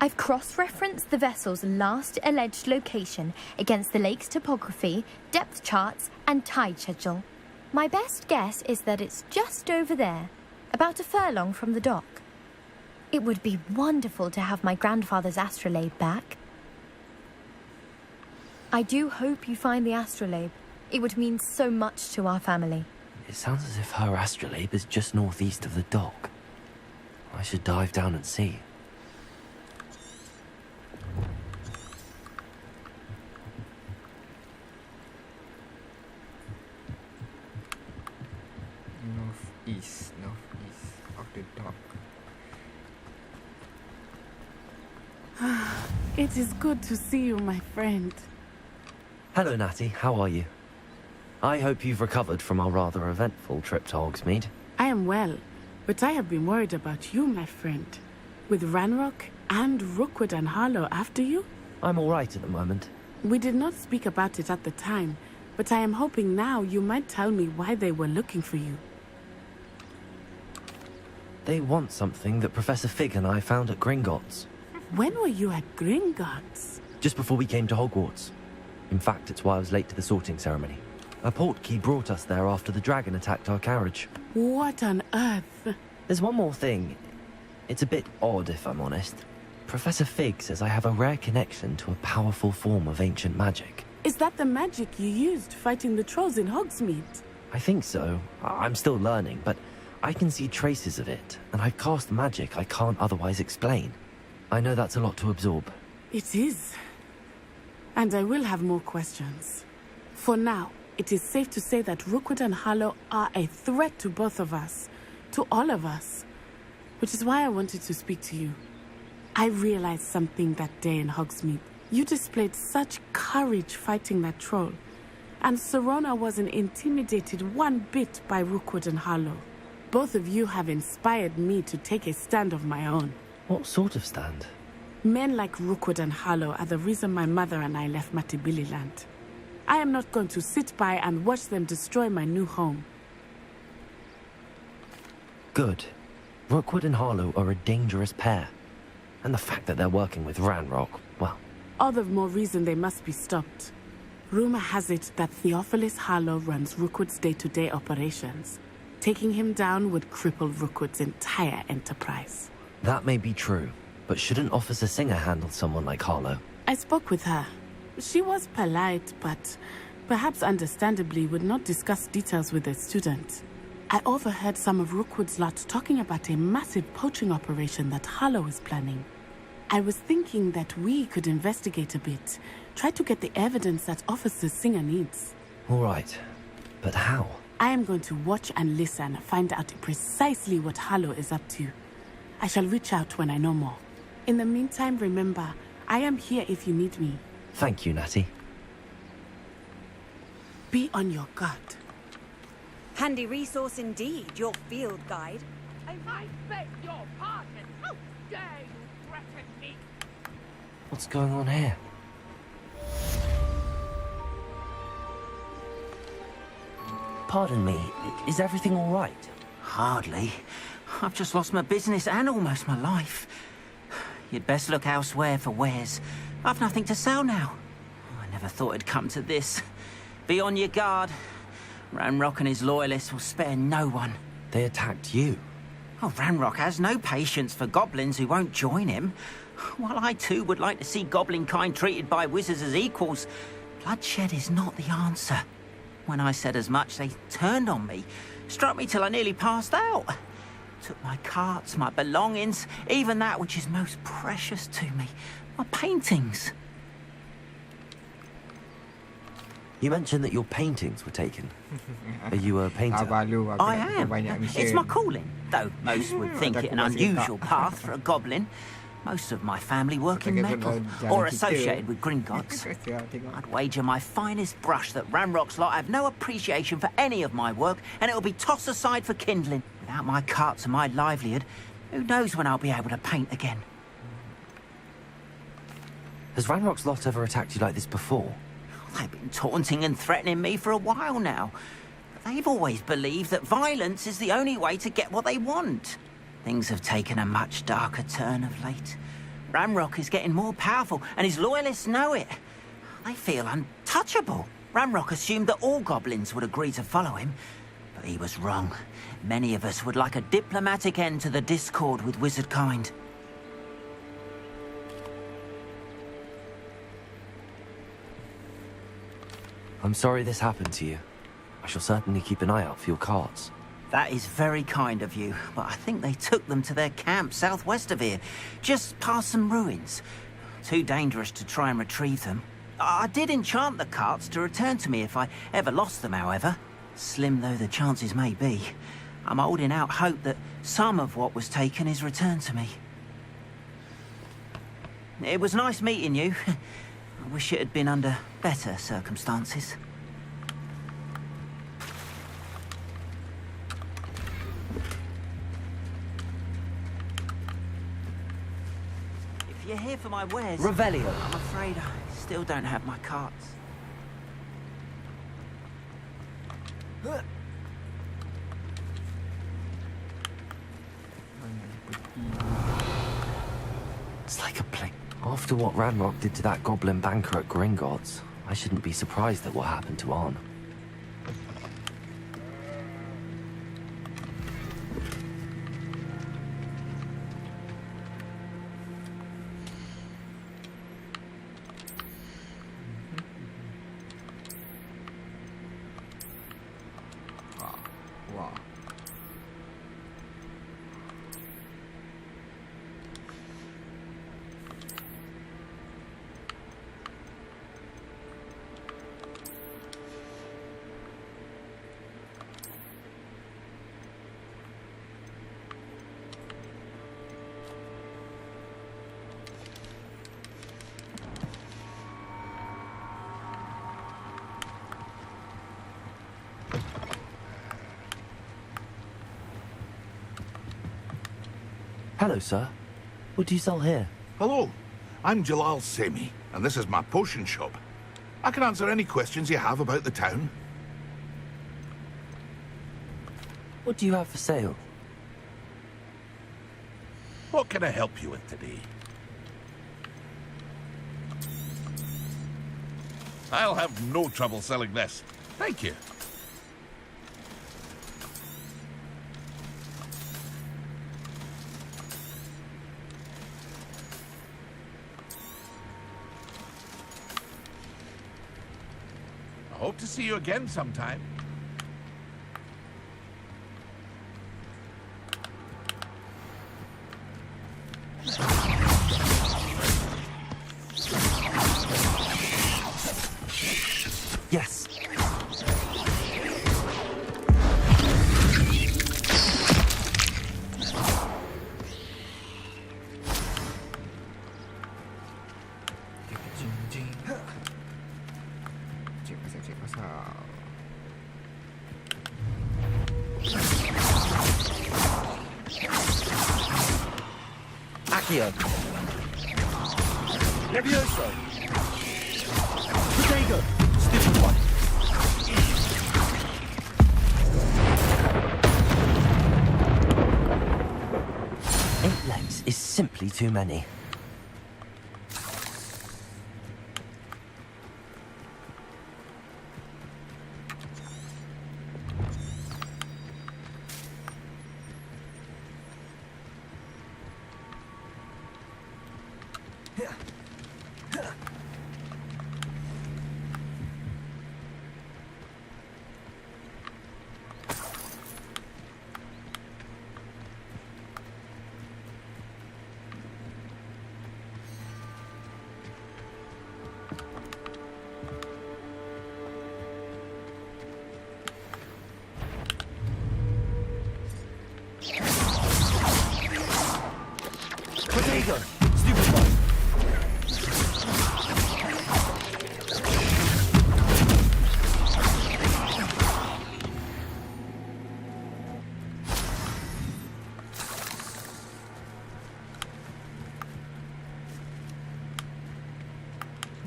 I've cross-referenced the vessel's last alleged location against the lake's topography, depth charts, and tide schedule. My best guess is that it's just over there, about a furlong from the dock. It would be wonderful to have my grandfather's astrolabe back. I do hope you find the astrolabe. It would mean so much to our family. It sounds as if her astrolabe is just northeast of the dock. I should dive down and see. Northeast of the dock. It is good to see you, my friend. Hello, Natty. How are you? I hope you've recovered from our rather eventful trip to Hogsmeade. I am well, but I have been worried about you, my friend. With Ranrock and Rookwood and Harlow after you? I'm all right at the moment. We did not speak about it at the time, but I am hoping now you might tell me why they were looking for you. They want something that Professor Fig and I found at Gringotts. When were you at Gringotts? Just before we came to Hogwarts. In fact, it's why I was late to the sorting ceremony. A portkey brought us there after the dragon attacked our carriage. What on earth? There's one more thing. It's a bit odd, if I'm honest. Professor Fig says I have a rare connection to a powerful form of ancient magic. Is that the magic you used fighting the trolls in Hogsmeade? I think so. I'm still learning, but I can see traces of it, and I've cast magic I can't otherwise explain. I know that's a lot to absorb. It is. And I will have more questions. For now, it is safe to say that Rookwood and Harlow are a threat to both of us. To all of us. Which is why I wanted to speak to you. I realized something that day in Hogsmeade. You displayed such courage fighting that troll. And Serona wasn't intimidated one bit by Rookwood and Harlow. Both of you have inspired me to take a stand of my own. What sort of stand? Men like Rookwood and Harlow are the reason my mother and I left Matibili Land. I am not going to sit by and watch them destroy my new home. Good. Rookwood and Harlow are a dangerous pair. And the fact that they're working with Ranrock, well... All the more reason they must be stopped. Rumor has it that Theophilus Harlow runs Rookwood's day-to-day operations. Taking him down would cripple Rookwood's entire enterprise. That may be true, but shouldn't Officer Singer handle someone like Harlow? I spoke with her. She was polite, but perhaps understandably would not discuss details with a student. I overheard some of Rookwood's lot talking about a massive poaching operation that Harlow is planning. I was thinking that we could investigate a bit, try to get the evidence that Officer Singer needs. All right, but how? I am going to watch and listen, find out precisely what Harlow is up to. I shall reach out when I know more. In the meantime, remember, I am here if you need me. Thank you, Natty. Be on your guard. Handy resource indeed, your field guide. I beg your pardon. How dare you What's going on here? Pardon me, is everything all right? Hardly. I've just lost my business and almost my life. You'd best look elsewhere for wares. I've nothing to sell now. I never thought it'd come to this. Be on your guard. Ranrock and his loyalists will spare no one. They attacked you? Oh, Ranrock has no patience for goblins who won't join him. While I too would like to see goblin kind treated by wizards as equals, bloodshed is not the answer. When I said as much, they turned on me, struck me till I nearly passed out. Took my carts, my belongings, even that which is most precious to me, my paintings. You mentioned that your paintings were taken. Are you a painter? I am. It's my calling, though most would think it an unusual path for a goblin. Most of my family work in metal, or associated with Gringotts. I'd wager my finest brush that Ranrock's lot have no appreciation for any of my work, and it'll be tossed aside for kindling. Without my carts and my livelihood, who knows when I'll be able to paint again? Has Ranrock's lot ever attacked you like this before? They've been taunting and threatening me for a while now. But they've always believed that violence is the only way to get what they want. Things have taken a much darker turn of late. Ranrock is getting more powerful, and his loyalists know it. They feel untouchable. Ranrock assumed that all goblins would agree to follow him, but he was wrong. Many of us would like a diplomatic end to the discord with wizard kind. I'm sorry this happened to you. I shall certainly keep an eye out for your carts. That is very kind of you, but I think they took them to their camp southwest of here, just past some ruins. Too dangerous to try and retrieve them. I did enchant the carts to return to me if I ever lost them, however. Slim though the chances may be, I'm holding out hope that some of what was taken is returned to me. It was nice meeting you. I wish it had been under better circumstances. If you're here for my wares... Revelio. I'm afraid I still don't have my carts. It's like a play. After what Ranrock did to that goblin banker at Gringotts, I shouldn't be surprised at what happened to Arn. Wow. Hello, sir. What do you sell here? Hello, I'm Jalal Semi, and this is my potion shop. I can answer any questions you have about the town. What do you have for sale? What can I help you with today? I'll have no trouble selling this. Thank you. I hope to see you again sometime. Yes. Cek pasal. Accio. Levioso! Protego! Stupid one! 8 legs is simply too many. Protego! Stupid one!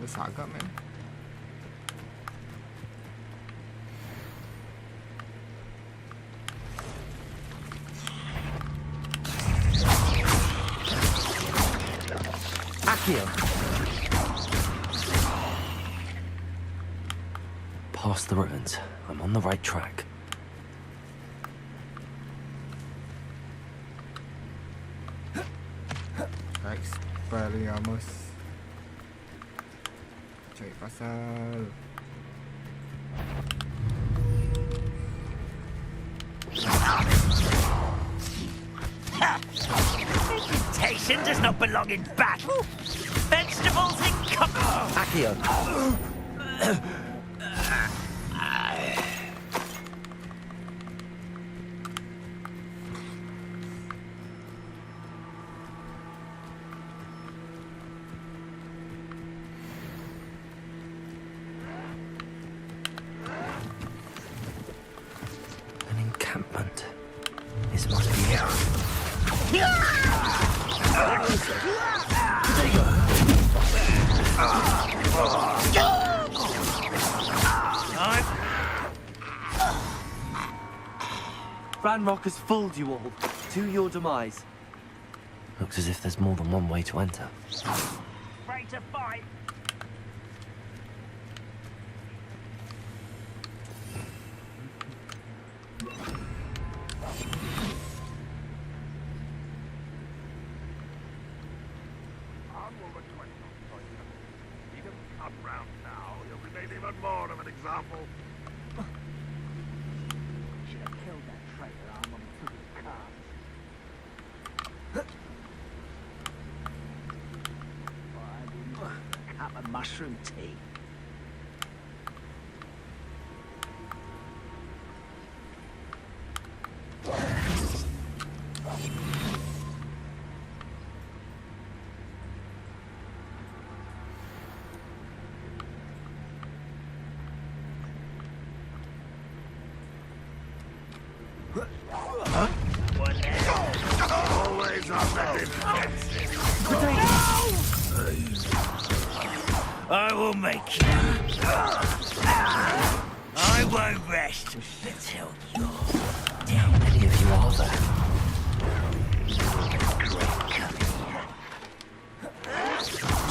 Besar agak, man. Past the ruins. I'm on the right track. Expelliarmus. Cari pasal. Vegetation does not belong in battle. Vegetables in company. Accio. An encampment. This must be it. Ranrock has fooled you all. To your demise. Looks as if there's more than one way to enter. Afraid to fight. Up round now, you'll be made even more of an example. Should have killed that traitor. I'm on the cards. Cup of mushroom tea. Always on the defensive. I will make you. I won't rest until you're How many of you are there?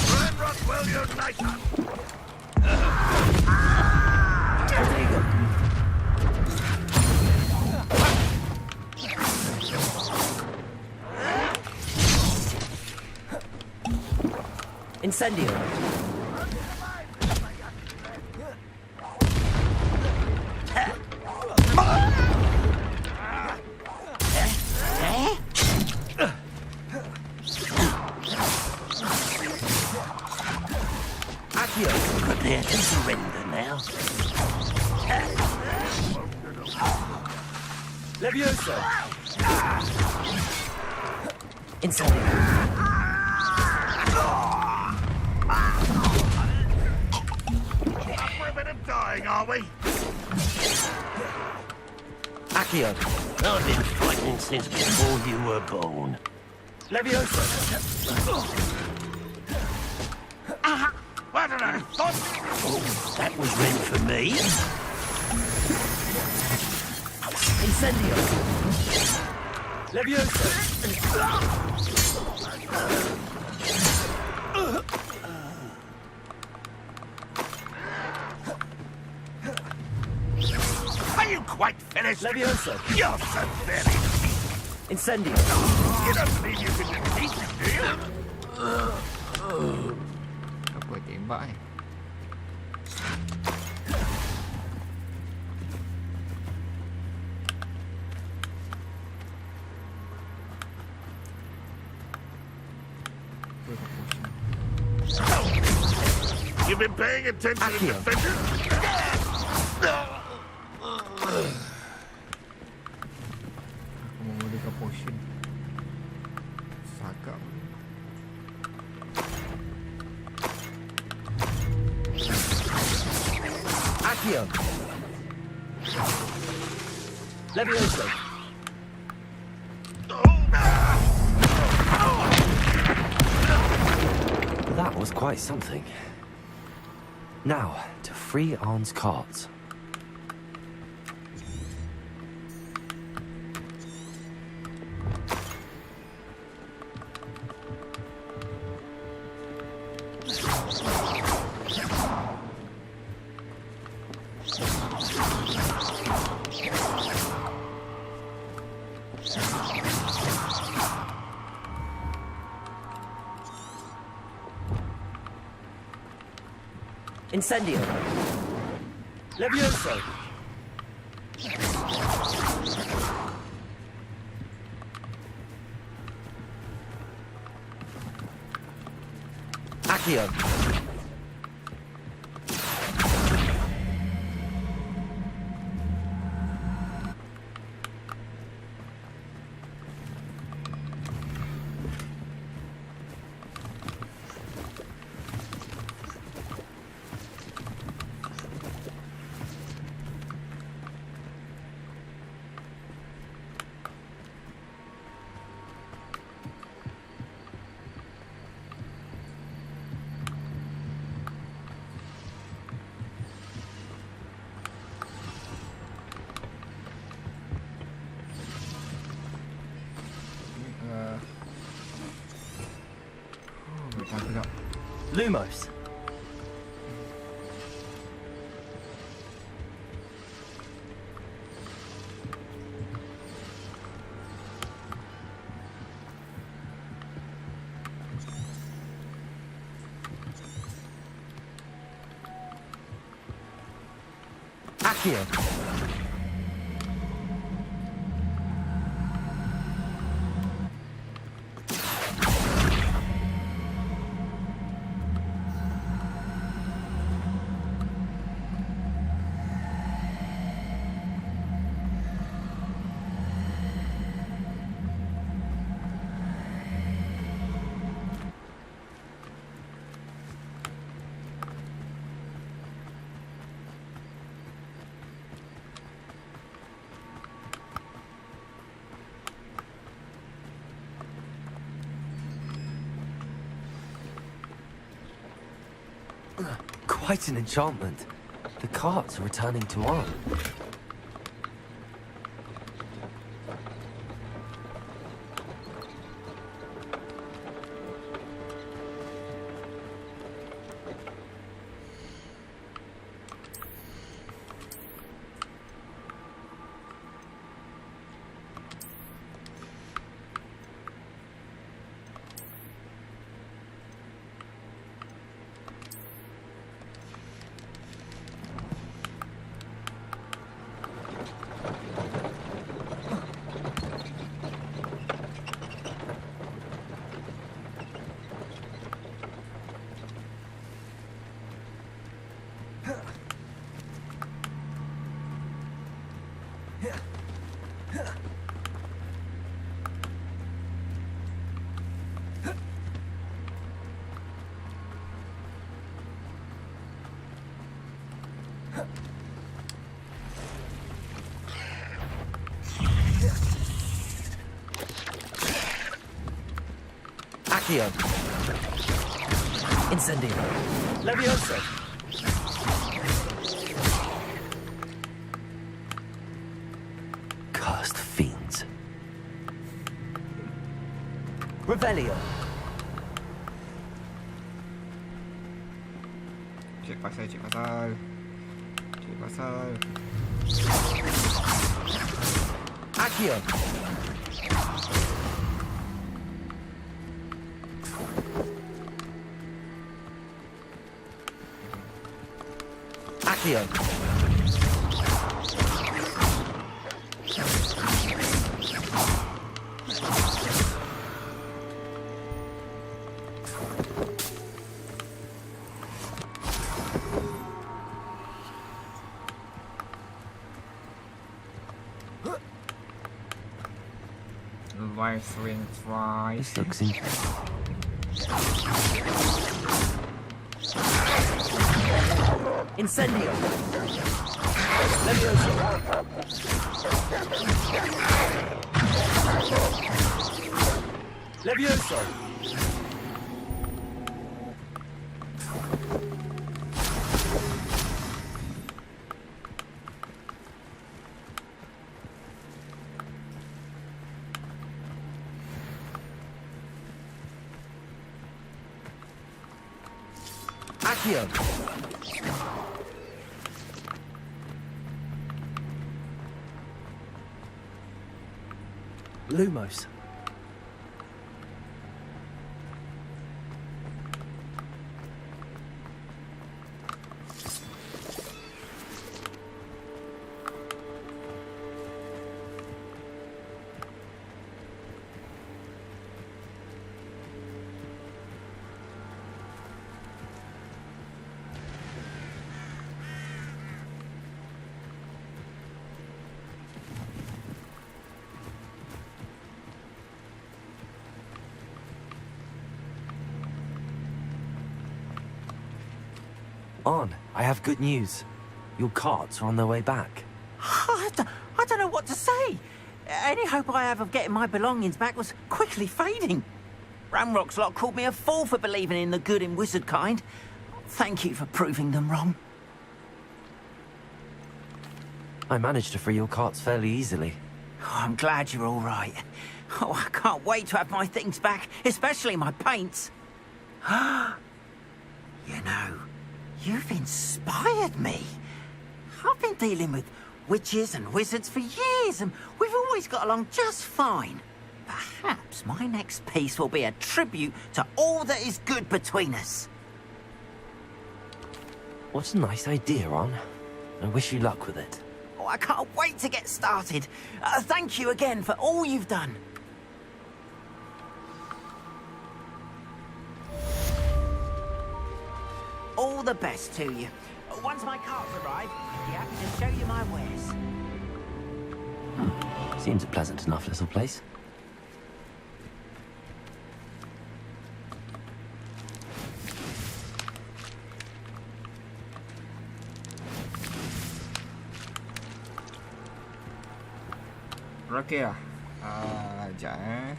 Ranrock will unite us. Incendio! Accio, prepare to surrender now. Levioso! Incendio! Up for a bit of dying, are we? Accio! I've been fighting since before you were born. Levioso! murderer! Oh, that was meant for me. Incendio! Levioso! Are you quite finished? Levioso! You're so very... Incendio! You don't believe you can defeat him, do you? Apa tembak eh? You've been paying attention to the defender? Aku memulakan potion. Sagam. Accio! Levioso! That was quite something. Now, to free Arn's cards. Incendio! Levioso! Accio! Lumos. Accio. Quite an enchantment. The carts are returning to Arn. Accio. Incendio. Levioso. Cursed fiends. Revelio. Cek pasal. Accio. Accio. Life ring twice. This looks interesting. Incendio. Levioso. Levioso. Accio. Lumos. On, I have good news. Your carts are on their way back. I don't know what to say. Any hope I have of getting my belongings back was quickly fading. Ramrock's lot called me a fool for believing in the good in wizard kind. Thank you for proving them wrong. I managed to free your carts fairly easily. Oh, I'm glad you're all right. Oh, I can't wait to have my things back, especially my paints. You know, you've inspired me. I've been dealing with witches and wizards for years, and we've always got along just fine. Perhaps my next piece will be a tribute to all that is good between us. What a nice idea, Ron. I wish you luck with it. Oh, I can't wait to get started. Thank you again for all you've done. All the best to you. Once my carts arrive, I'll be happy to show you my wares. Seems a pleasant enough little place. Okey lah. Sekejap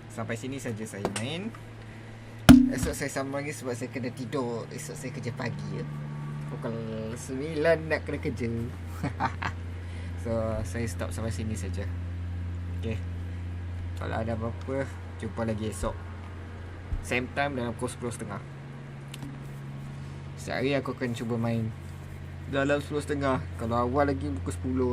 Sampai sini saja saya main. Esok saya sambung lagi sebab saya kena tidur. Esok saya kerja pagi ya. Pukul 9 nak kena kerja. So saya stop sampai sini saja. Okay. Kalau ada apa-apa, jumpa lagi esok. Same time dalam pukul 10.30. Sehari aku akan cuba main dalam 10.30. Kalau awal lagi pukul 10.